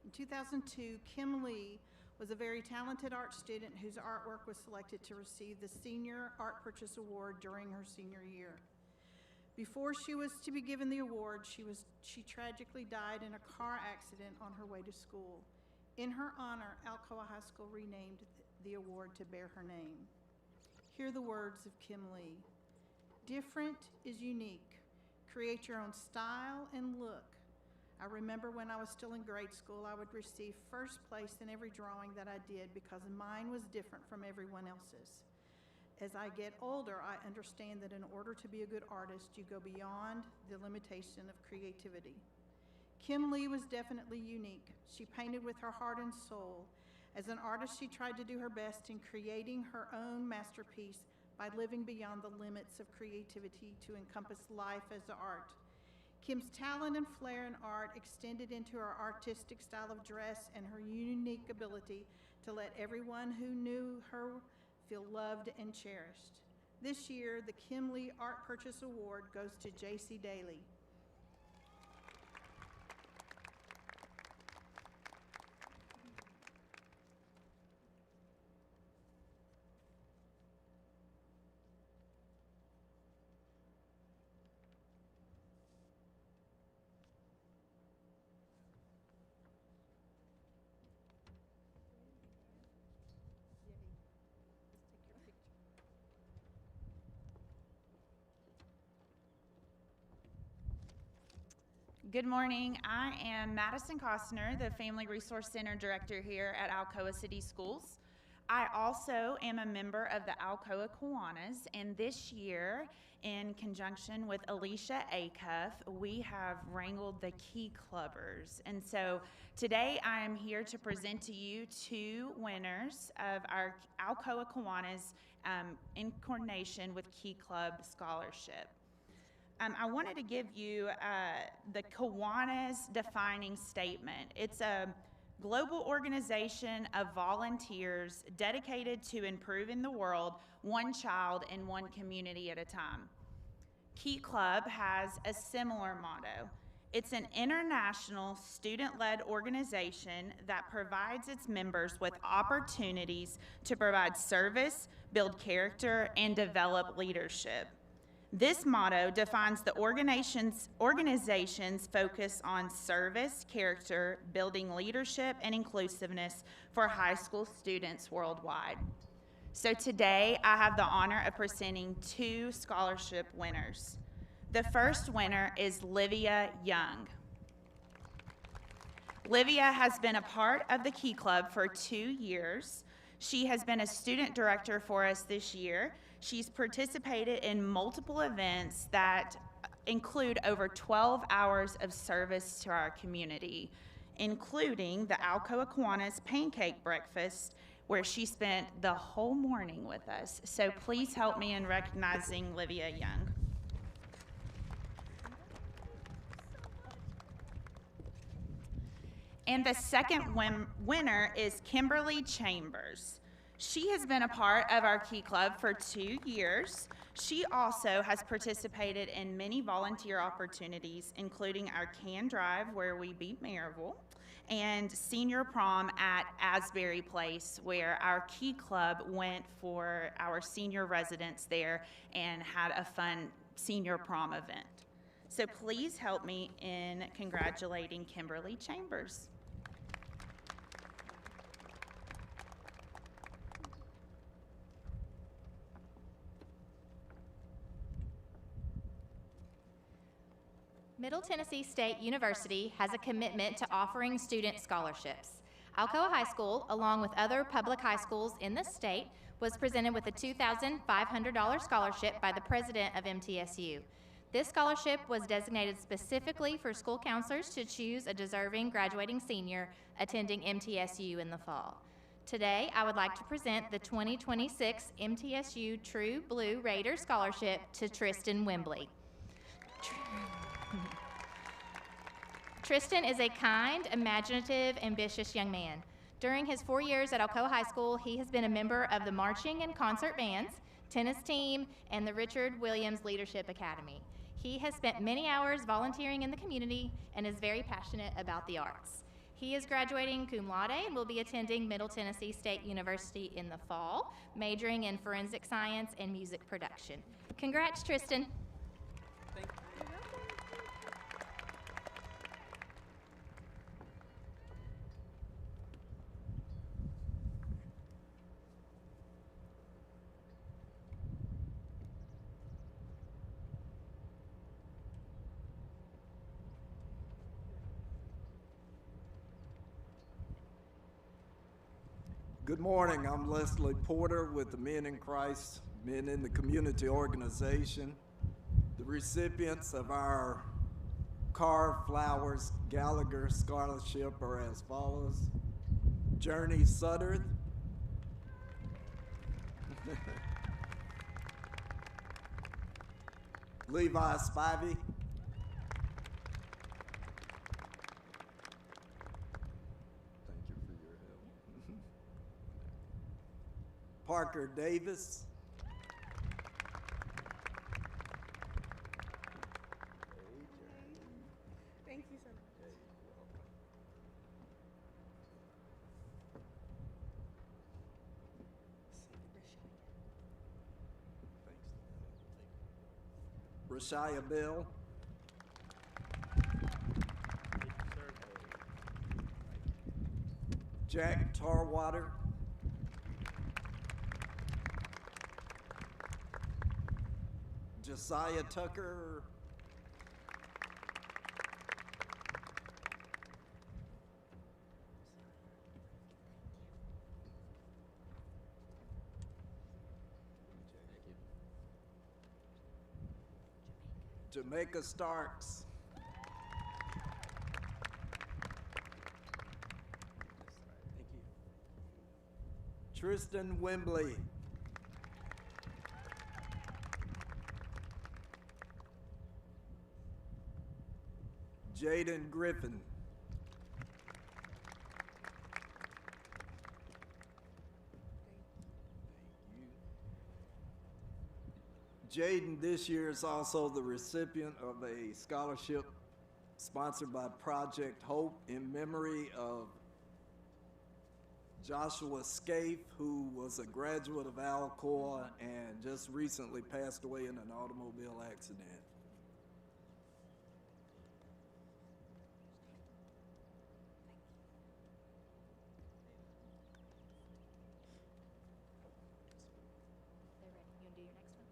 Speaker 2: In 2002, Kim Lee was a very talented art student whose artwork was selected to receive the Senior Art Purchase Award during her senior year. Before she was to be given the award, she tragically died in a car accident on her way to school. In her honor, Alcoa High School renamed the award to bear her name. Hear the words of Kim Lee. Different is unique. Create your own style and look. I remember when I was still in grade school, I would receive first place in every drawing that I did because mine was different from everyone else's. As I get older, I understand that in order to be a good artist, you go beyond the limitation of creativity. Kim Lee was definitely unique. She painted with her heart and soul. As an artist, she tried to do her best in creating her own masterpiece by living beyond the limits of creativity to encompass life as art. Kim's talent and flair in art extended into her artistic style of dress and her unique ability to let everyone who knew her feel loved and cherished. This year, the Kim Lee Art Purchase Award goes to J.C. Daly.
Speaker 4: Good morning. I am Madison Costner, the Family Resource Center Director here at Alcoa City Schools. I also am a member of the Alcoa Kiwanis, and this year, in conjunction with Alicia Acuff, we have wrangled the Key Clubbers. And so today I am here to present to you two winners of our Alcoa Kiwanis in coordination with Key Club Scholarship. I wanted to give you the Kiwanis defining statement. It's a global organization of volunteers dedicated to improving the world one child in one community at a time. Key Club has a similar motto. It's an international student-led organization that provides its members with opportunities to provide service, build character, and develop leadership. This motto defines the organization's focus on service, character, building leadership, and inclusiveness for high school students worldwide. So today, I have the honor of presenting two scholarship winners. The first winner is Livia Young. Livia has been a part of the Key Club for 2 years. She has been a student director for us this year. She's participated in multiple events that include over 12 hours of service to our community, including the Alcoa Kiwanis Pancake Breakfast, where she spent the whole morning with us. So please help me in recognizing Livia Young. And the second winner is Kimberly Chambers. She has been a part of our Key Club for 2 years. She also has participated in many volunteer opportunities, including our Can Drive, where we beat Maryville, and Senior Prom at Asbury Place, where our Key Club went for our senior residents there and had a fun Senior Prom event. So please help me in congratulating Kimberly Chambers.
Speaker 3: Middle Tennessee State University has a commitment to offering student scholarships. Alcoa High School, along with other public high schools in the state, was presented with a $2,500 scholarship by the president of MTSU. This scholarship was designated specifically for school counselors to choose a deserving graduating senior attending MTSU in the fall. Today, I would like to present the 2026 MTSU True Blue Raider Scholarship to Tristan Wembley. Tristan is a kind, imaginative, ambitious young man. During his 4 years at Alcoa High School, he has been a member of the marching and concert bands, tennis team, and the Richard Williams Leadership Academy. He has spent many hours volunteering in the community and is very passionate about the arts. He is graduating cum laude and will be attending Middle Tennessee State University in the fall, majoring in forensic science and music production. Congrats, Tristan.
Speaker 7: Thank you.
Speaker 23: Good morning. I'm Leslie Porter with the Men in Christ, Men in the Community organization. The recipients of our Carr Flowers Gallagher Scholarship are as follows. Journey Sutter, Levi Spivey.
Speaker 1: Thank you for your help.
Speaker 23: Parker Davis.
Speaker 5: Thank you so much.
Speaker 23: Rashaya Bell. Jack Tarwater. Josiah Tucker. Jamaica Starks. Tristan Wembley. Jaden Griffin. Jaden this year is also the recipient of a scholarship sponsored by Project Hope in memory of Joshua Scaife, who was a graduate of Alcoa and just recently passed away in an automobile accident.
Speaker 3: They're ready. You want to do your next one?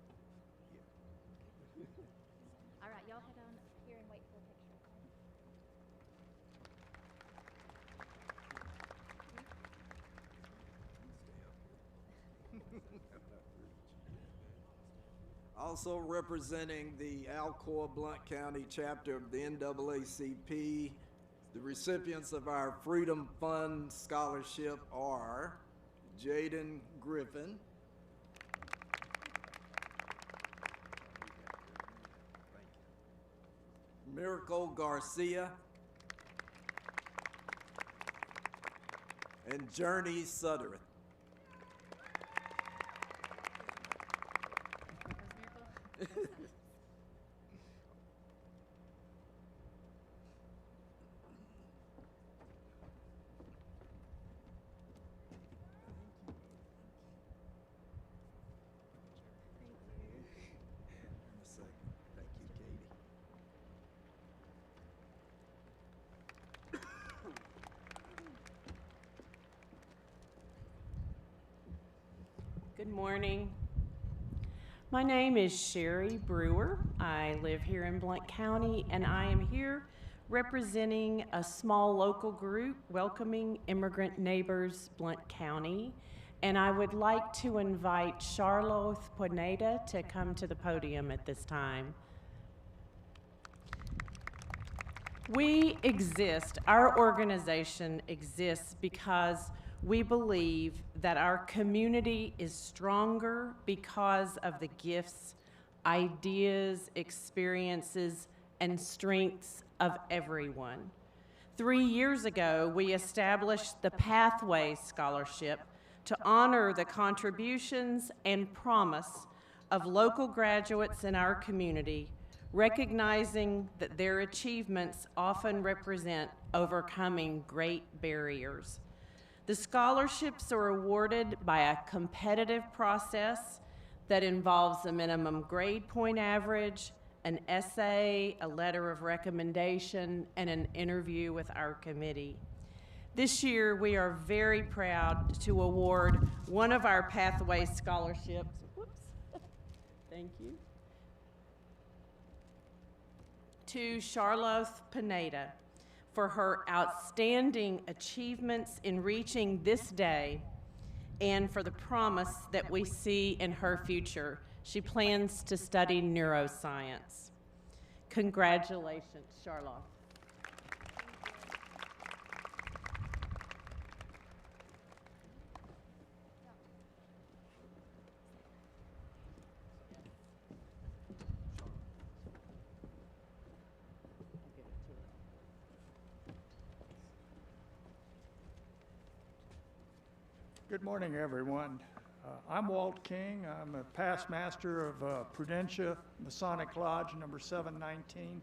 Speaker 3: All right, y'all head on here and wait for a picture. Okay?
Speaker 23: Also representing the Alcoa Blount County chapter of the NAACP, the recipients of our Freedom Fund Scholarship are Jaden Griffin, Miracle Garcia, and Journey Suttereth. Thank you, Katie.
Speaker 7: Good morning. My name is Sherry Brewer. I live here in Blount County, and I am here representing a small local group welcoming immigrant neighbors, Blount County. And I would like to invite Charlotte Pineda to come to the podium at this time. We exist, our organization exists because we believe that our community is stronger because of the gifts, ideas, experiences, and strengths of everyone. 3 years ago, we established the Pathways Scholarship to honor the contributions and promise of local graduates in our community, recognizing that their achievements often represent overcoming great barriers. The scholarships are awarded by a competitive process that involves a minimum grade point average, an essay, a letter of recommendation, and an interview with our committee. This year, we are very proud to award one of our Pathways scholarships. Whoops. Thank you. To Charlotte Pineda for her outstanding achievements in reaching this day and for the promise that we see in her future. She plans to study neuroscience. Congratulations, Charlotte.
Speaker 5: Good morning, everyone. I'm Walt King. I'm a past master of Prudentia Masonic Lodge number 719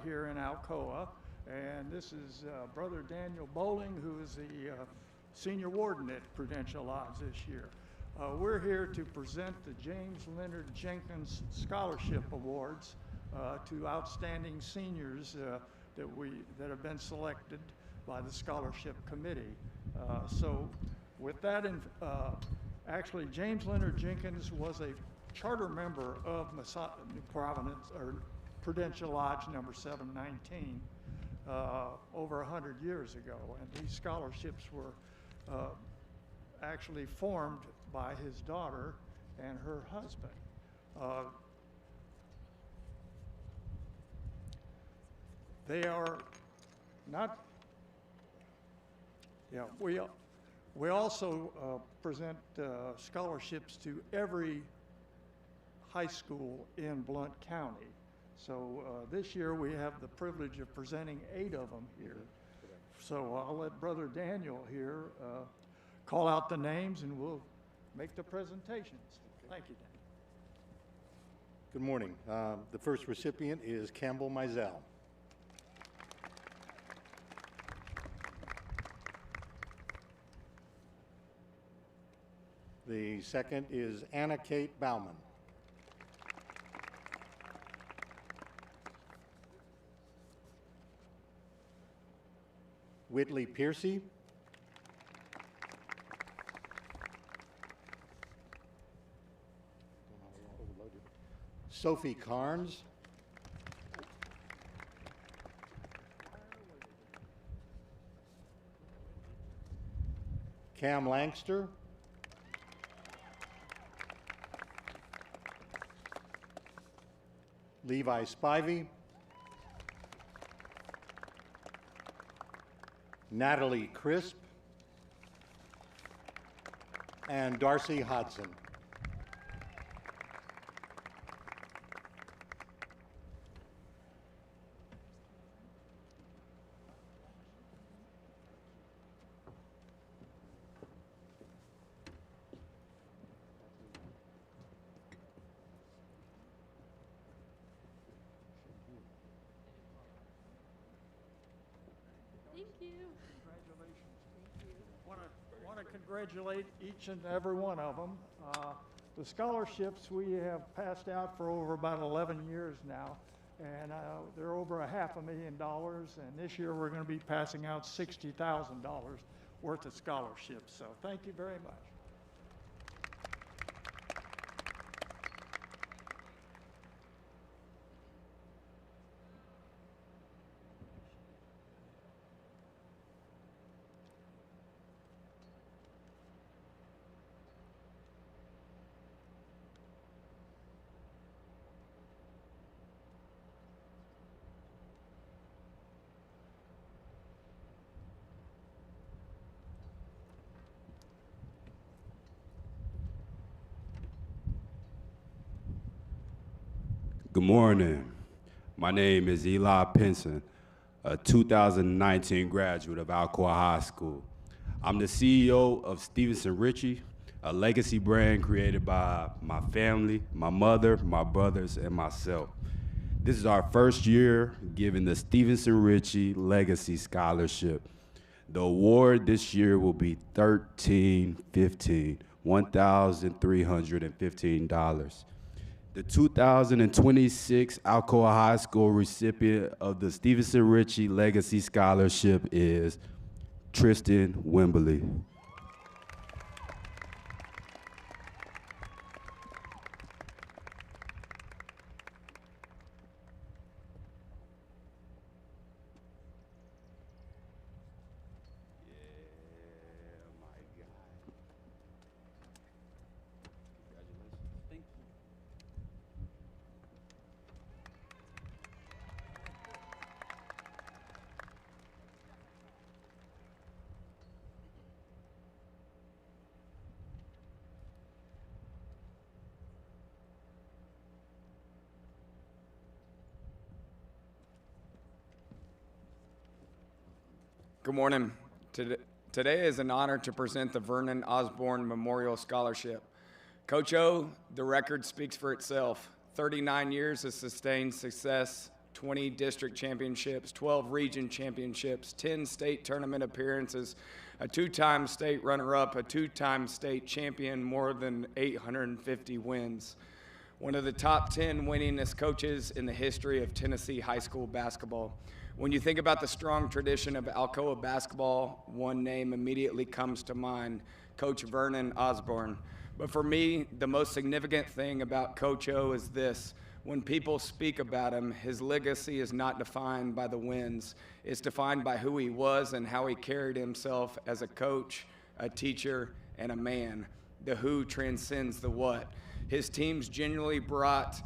Speaker 5: here in Alcoa. And this is Brother Daniel Bowling, who is the senior warden at Prudentia Lodge this year. We're here to present the James Leonard Jenkins Scholarship Awards to outstanding seniors that have been selected by the scholarship committee. So with that, actually James Leonard Jenkins was a charter member of Providence or Prudentia Lodge number 719 over 100 years ago, and these scholarships were actually formed by his daughter and her husband. They are not, yeah, we also present scholarships to every high school in Blount County. So this year we have the privilege of presenting 8 of them here. So I'll let Brother Daniel here call out the names and we'll make the presentations. Thank you, Daniel.
Speaker 8: Good morning. The first recipient is Campbell Mizell. The second is Anna Kate Bauman. Whitley Piercy. Sophie Carnes. Cam Langster. Levi Spivey. Natalie Crisp. And Darcy Hodson.
Speaker 20: Thank you.
Speaker 5: Congratulations. Want to congratulate each and every one of them. The scholarships we have passed out for over about 11 years now, and they're over $500,000. And this year we're going to be passing out $60,000 worth of scholarships. So thank you very much.
Speaker 9: Good morning. My name is Eli Pinson, a 2019 graduate of Alcoa High School. I'm the CEO of Stevenson Ritchie, a legacy brand created by my family, my mother, my brothers, and myself. This is our first year giving the Stevenson Ritchie Legacy Scholarship. The award this year will be $1,315. The 2026 Alcoa High School recipient of the Stevenson Ritchie Legacy Scholarship is Tristan Wimberly.
Speaker 24: Good morning.
Speaker 6: Today is an honor to present the Vernon Osborne Memorial Scholarship. Coach O, the record speaks for itself. 39 years of sustained success, 20 district championships, 12 region championships, 10 state tournament appearances, a two-time state runner-up, a two-time state champion, more than 850 wins. One of the top 10 winningest coaches in the history of Tennessee high school basketball. When you think about the strong tradition of Alcoa basketball, one name immediately comes to mind, Coach Vernon Osborne. But for me, the most significant thing about Coach O is this. When people speak about him, his legacy is not defined by the wins. It's defined by who he was and how he carried himself as a coach, a teacher, and a man. The who transcends the what. His teams genuinely brought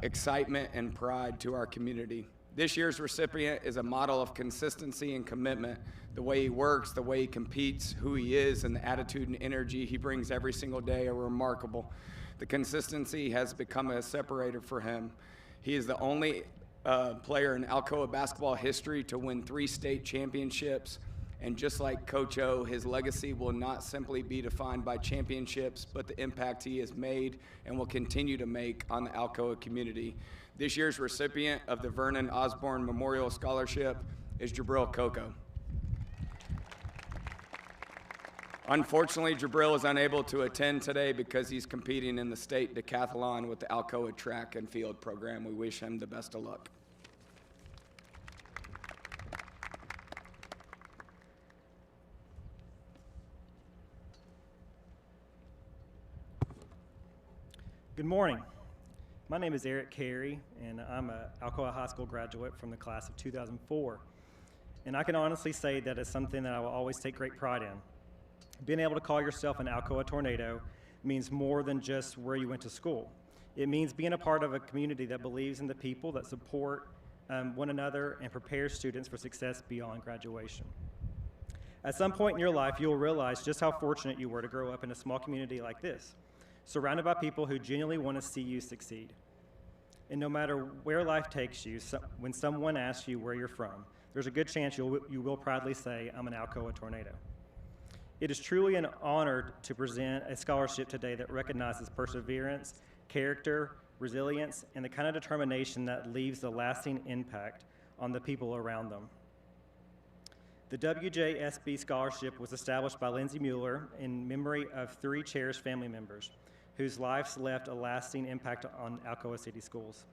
Speaker 6: excitement and pride to our community. This year's recipient is a model of consistency and commitment. The way he works, the way he competes, who he is, and the attitude and energy he brings every single day are remarkable. The consistency has become a separator for him. He is the only player in Alcoa basketball history to win 3 state championships. And just like Coach O, his legacy will not simply be defined by championships, but the impact he has made and will continue to make on the Alcoa community. This year's recipient of the Vernon Osborne Memorial Scholarship is Jabril Coco. Unfortunately, Jabril is unable to attend today because he's competing in the state decathlon with the Alcoa track and field program. We wish him the best of luck.
Speaker 10: Good morning. My name is Eric Carey, and I'm an Alcoa High School graduate from the class of 2004. And I can honestly say that it's something that I will always take great pride in. Being able to call yourself an Alcoa Tornado means more than just where you went to school. It means being a part of a community that believes in the people, that support one another, and prepares students for success beyond graduation. At some point in your life, you'll realize just how fortunate you were to grow up in a small community like this, surrounded by people who genuinely want to see you succeed. And no matter where life takes you, when someone asks you where you're from, there's a good chance you will proudly say, I'm an Alcoa Tornado. It is truly an honor to present a scholarship today that recognizes perseverance, character, resilience, and the kind of determination that leaves a lasting impact on the people around them. The WJSB Scholarship was established by Lindsay Mueller in memory of 3 cherished family members whose lives left a lasting impact on Alcoa City Schools.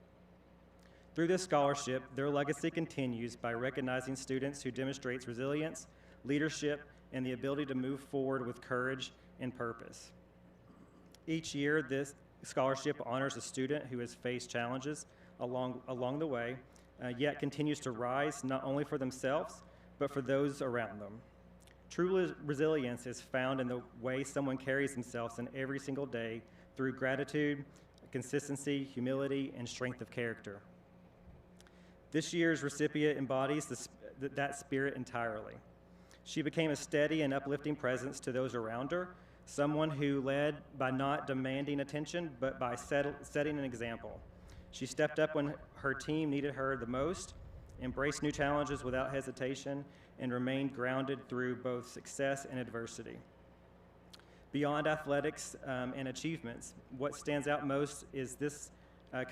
Speaker 10: Through this scholarship, their legacy continues by recognizing students who demonstrate resilience, leadership, and the ability to move forward with courage and purpose. Each year, this scholarship honors a student who has faced challenges along the way, yet continues to rise not only for themselves, but for those around them. True resilience is found in the way someone carries themselves in every single day through gratitude, consistency, humility, and strength of character. This year's recipient embodies that spirit entirely. She became a steady and uplifting presence to those around her, someone who led by not demanding attention, but by setting an example. She stepped up when her team needed her the most, embraced new challenges without hesitation, and remained grounded through both success and adversity. Beyond athletics and achievements, what stands out most is this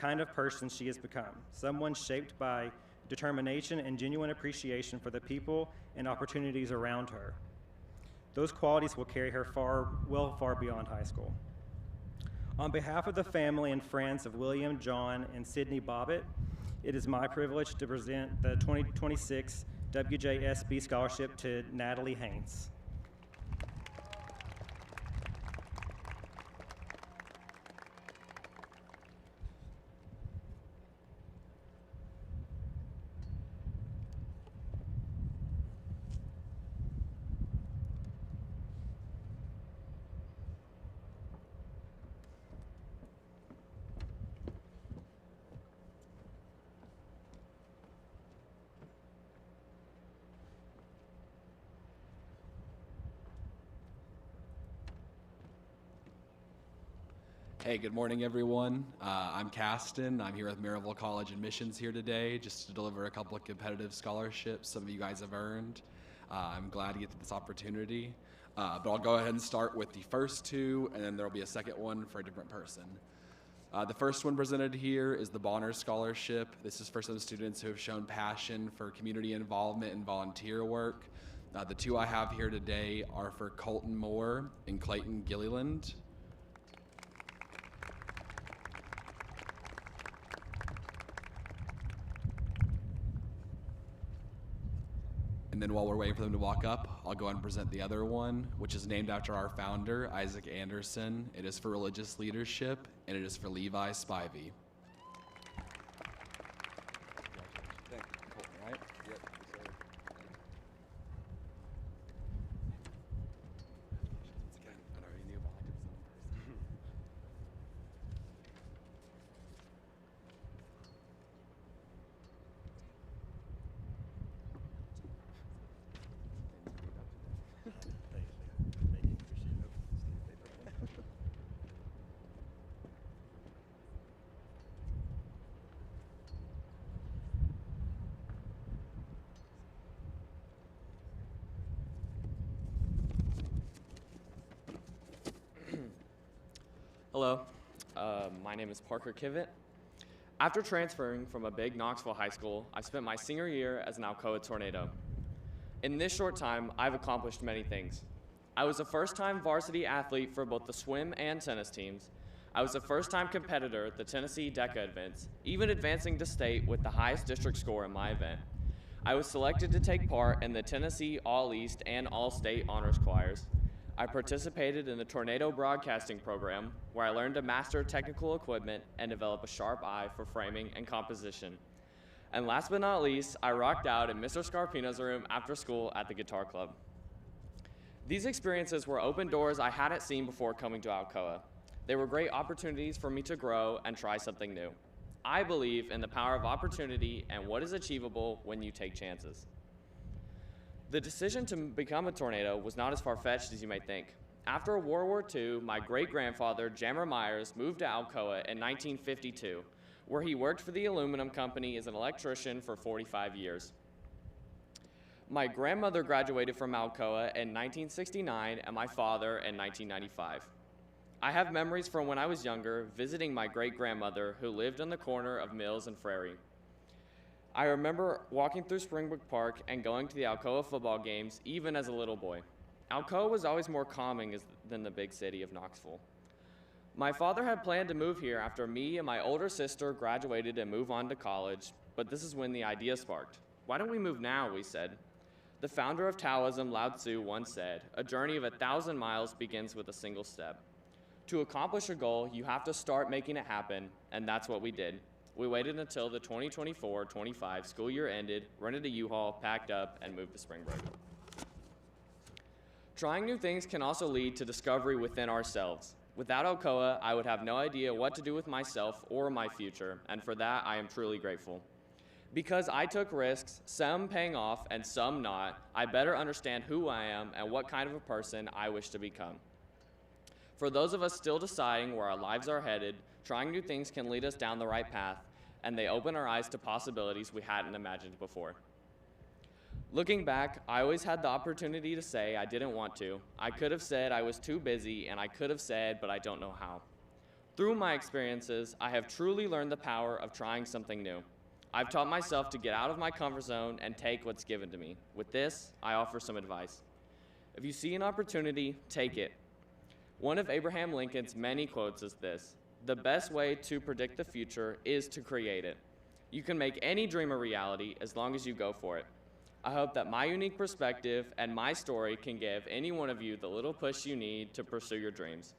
Speaker 10: kind of person she has become, someone shaped by determination and genuine appreciation for the people and opportunities around her. Those qualities will carry her far beyond high school. On behalf of the family and friends of William, John, and Sydney Bobbitt, it is my privilege to present the 2026 WJSB Scholarship to Natalie Haynes.
Speaker 12: Hey, good morning, everyone. I'm Caston. I'm here with Maryville College Admissions here today just to deliver a couple of competitive scholarships some of you guys have earned. I'm glad to get to this opportunity, but I'll go ahead and start with the first two, and then there will be a second one for a different person. The first one presented here is the Bonner Scholarship. This is for some students who have shown passion for community involvement and volunteer work. The two I have here today are for Colton Moore and Clayton Gilliland. And then while we're waiting for them to walk up, I'll go ahead and present the other one, which is named after our founder, Isaac Anderson. It is for religious leadership, and it is for Levi Spivey.
Speaker 13: Hello, my name is Parker Kivett. After transferring from a big Knoxville high school, I spent my senior year as an Alcoa Tornado. In this short time, I've accomplished many things. I was a first-time varsity athlete for both the swim and tennis teams. I was a first-time competitor at the Tennessee DECA events, even advancing to state with the highest district score in my event. I was selected to take part in the Tennessee All-East and All-State Honors Choirs. I participated in the Tornado Broadcasting Program, where I learned to master technical equipment and develop a sharp eye for framing and composition. And last but not least, I rocked out in Mr. Scarpino's room after school at the Guitar Club. These experiences were open doors I hadn't seen before coming to Alcoa. They were great opportunities for me to grow and try something new. I believe in the power of opportunity and what is achievable when you take chances. The decision to become a tornado was not as far-fetched as you may think. After World War II, my great-grandfather, Jammer Myers, moved to Alcoa in 1952, where he worked for the aluminum company as an electrician for 45 years. My grandmother graduated from Alcoa in 1969 and my father in 1995. I have memories from when I was younger visiting my great-grandmother who lived on the corner of Mills and Frary. I remember walking through Springbrook Park and going to the Alcoa football games even as a little boy. Alcoa was always more calming than the big city of Knoxville. My father had planned to move here after me and my older sister graduated and move on to college, but this is when the idea sparked. Why don't we move now, we said. The founder of Taoism, Lao Tzu, once said, "A journey of 1,000 miles begins with a single step." To accomplish a goal, you have to start making it happen, and that's what we did. We waited until the 2024-25 school year ended, rented a U-Haul, packed up, and moved to Springbrook. Trying new things can also lead to discovery within ourselves. Without Alcoa, I would have no idea what to do with myself or my future, and for that, I am truly grateful. Because I took risks, some paying off and some not, I better understand who I am and what kind of a person I wish to become. For those of us still deciding where our lives are headed, trying new things can lead us down the right path, and they open our eyes to possibilities we hadn't imagined before. Looking back, I always had the opportunity to say I didn't want to. I could have said I was too busy, and I could have said, but I don't know how. Through my experiences, I have truly learned the power of trying something new. I've taught myself to get out of my comfort zone and take what's given to me. With this, I offer some advice. If you see an opportunity, take it. One of Abraham Lincoln's many quotes is this: "The best way to predict the future is to create it." You can make any dream a reality as long as you go for it. I hope that my unique perspective and my story can give any one of you the little push you need to pursue your dreams.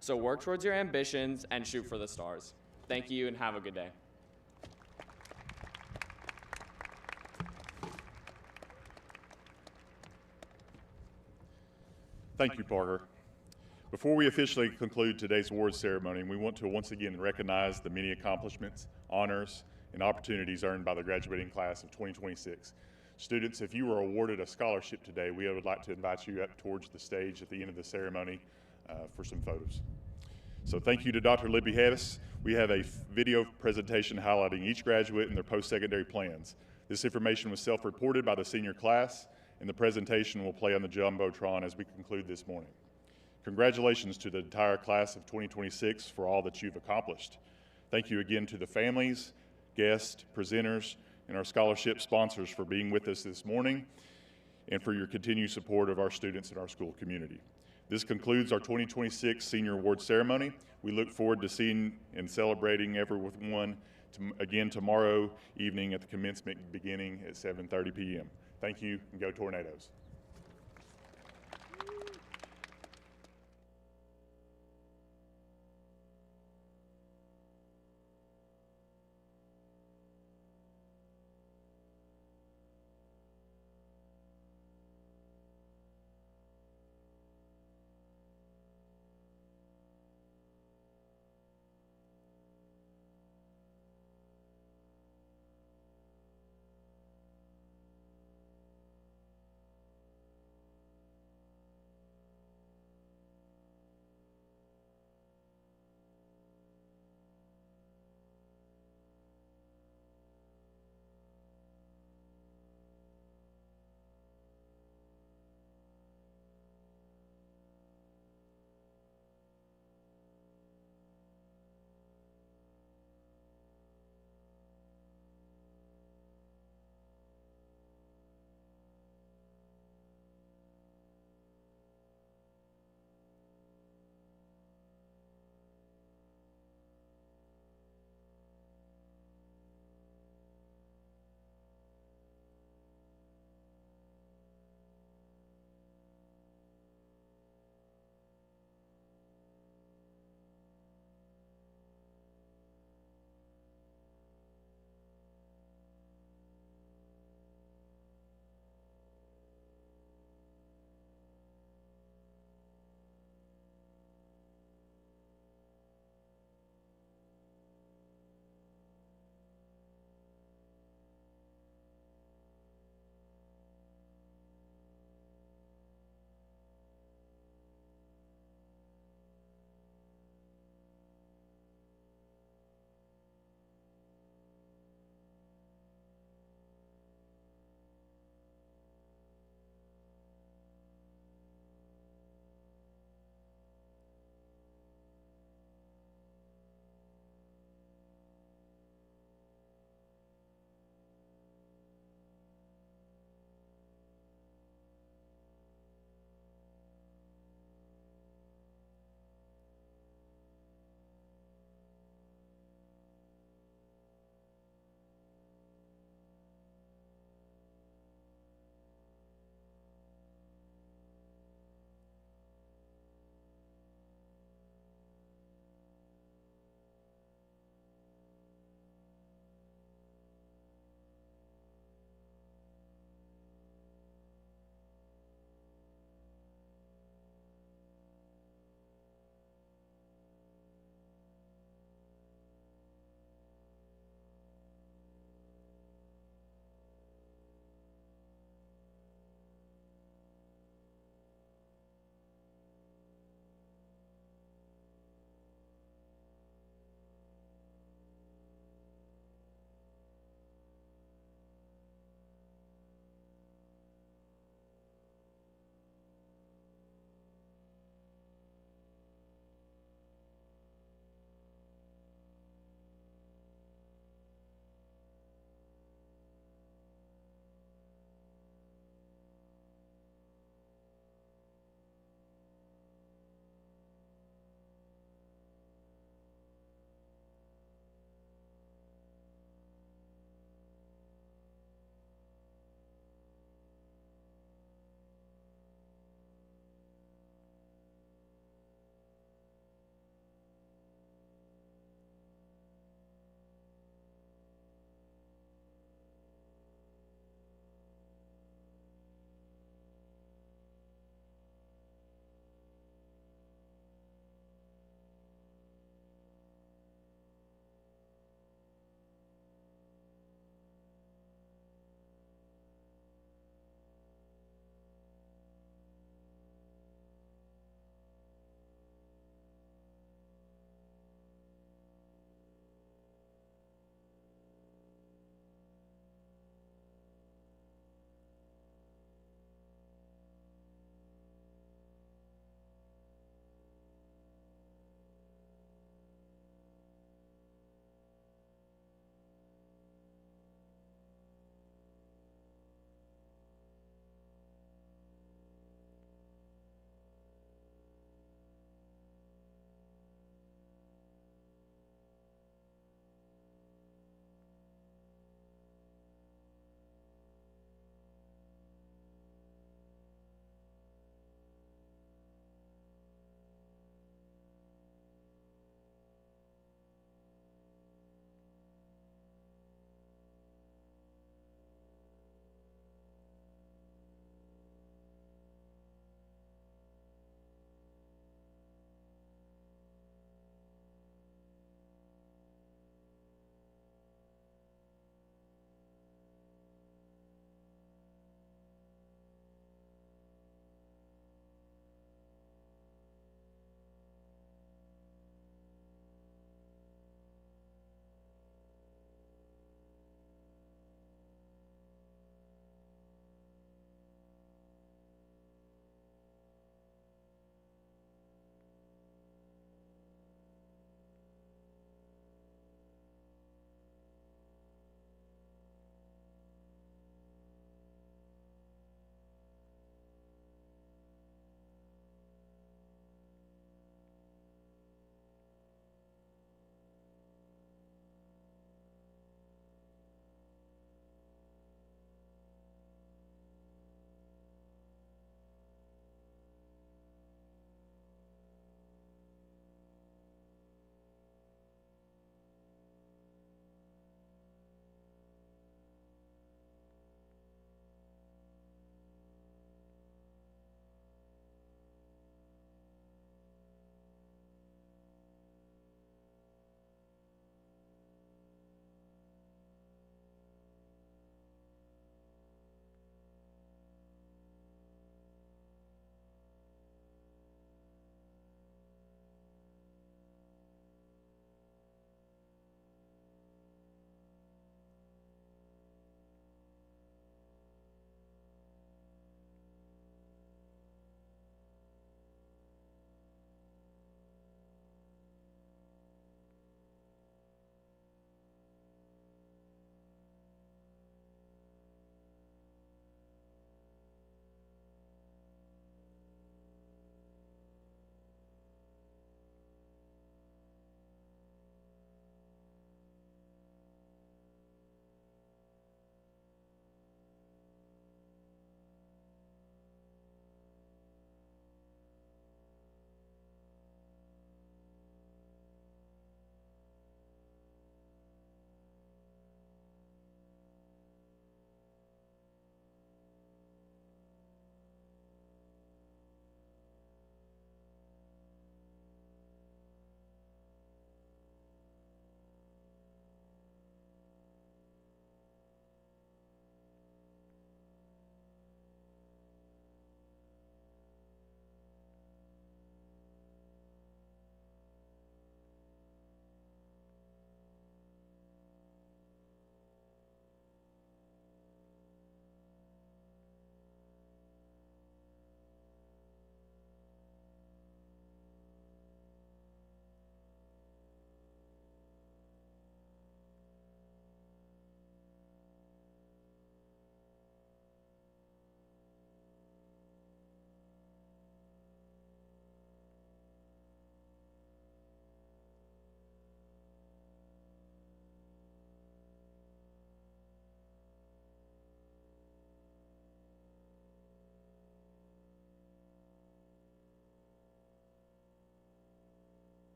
Speaker 13: So work towards your ambitions and shoot for the stars. Thank you and have a good day.
Speaker 14: Thank you, Parker. Before we officially conclude today's awards ceremony, we want to once again recognize the many accomplishments, honors, and opportunities earned by the graduating class of 2026. Students, if you were awarded a scholarship today, we would like to invite you up towards the stage at the end of the ceremony for some photos. So thank you to Dr. Libby Havis. We have a video presentation highlighting each graduate and their post-secondary plans. This information was self-reported by the senior class and the presentation will play on the Jumbotron as we conclude this morning. Congratulations to the entire class of 2026 for all that you've accomplished. Thank you again to the families, guests, presenters, and our scholarship sponsors for being with us this morning and for your continued support of our students and our school community. This concludes our 2026 Senior Award ceremony. We look forward to seeing and celebrating everyone again tomorrow evening at the commencement beginning at 7:30 p.m. Thank you, and go Tornadoes.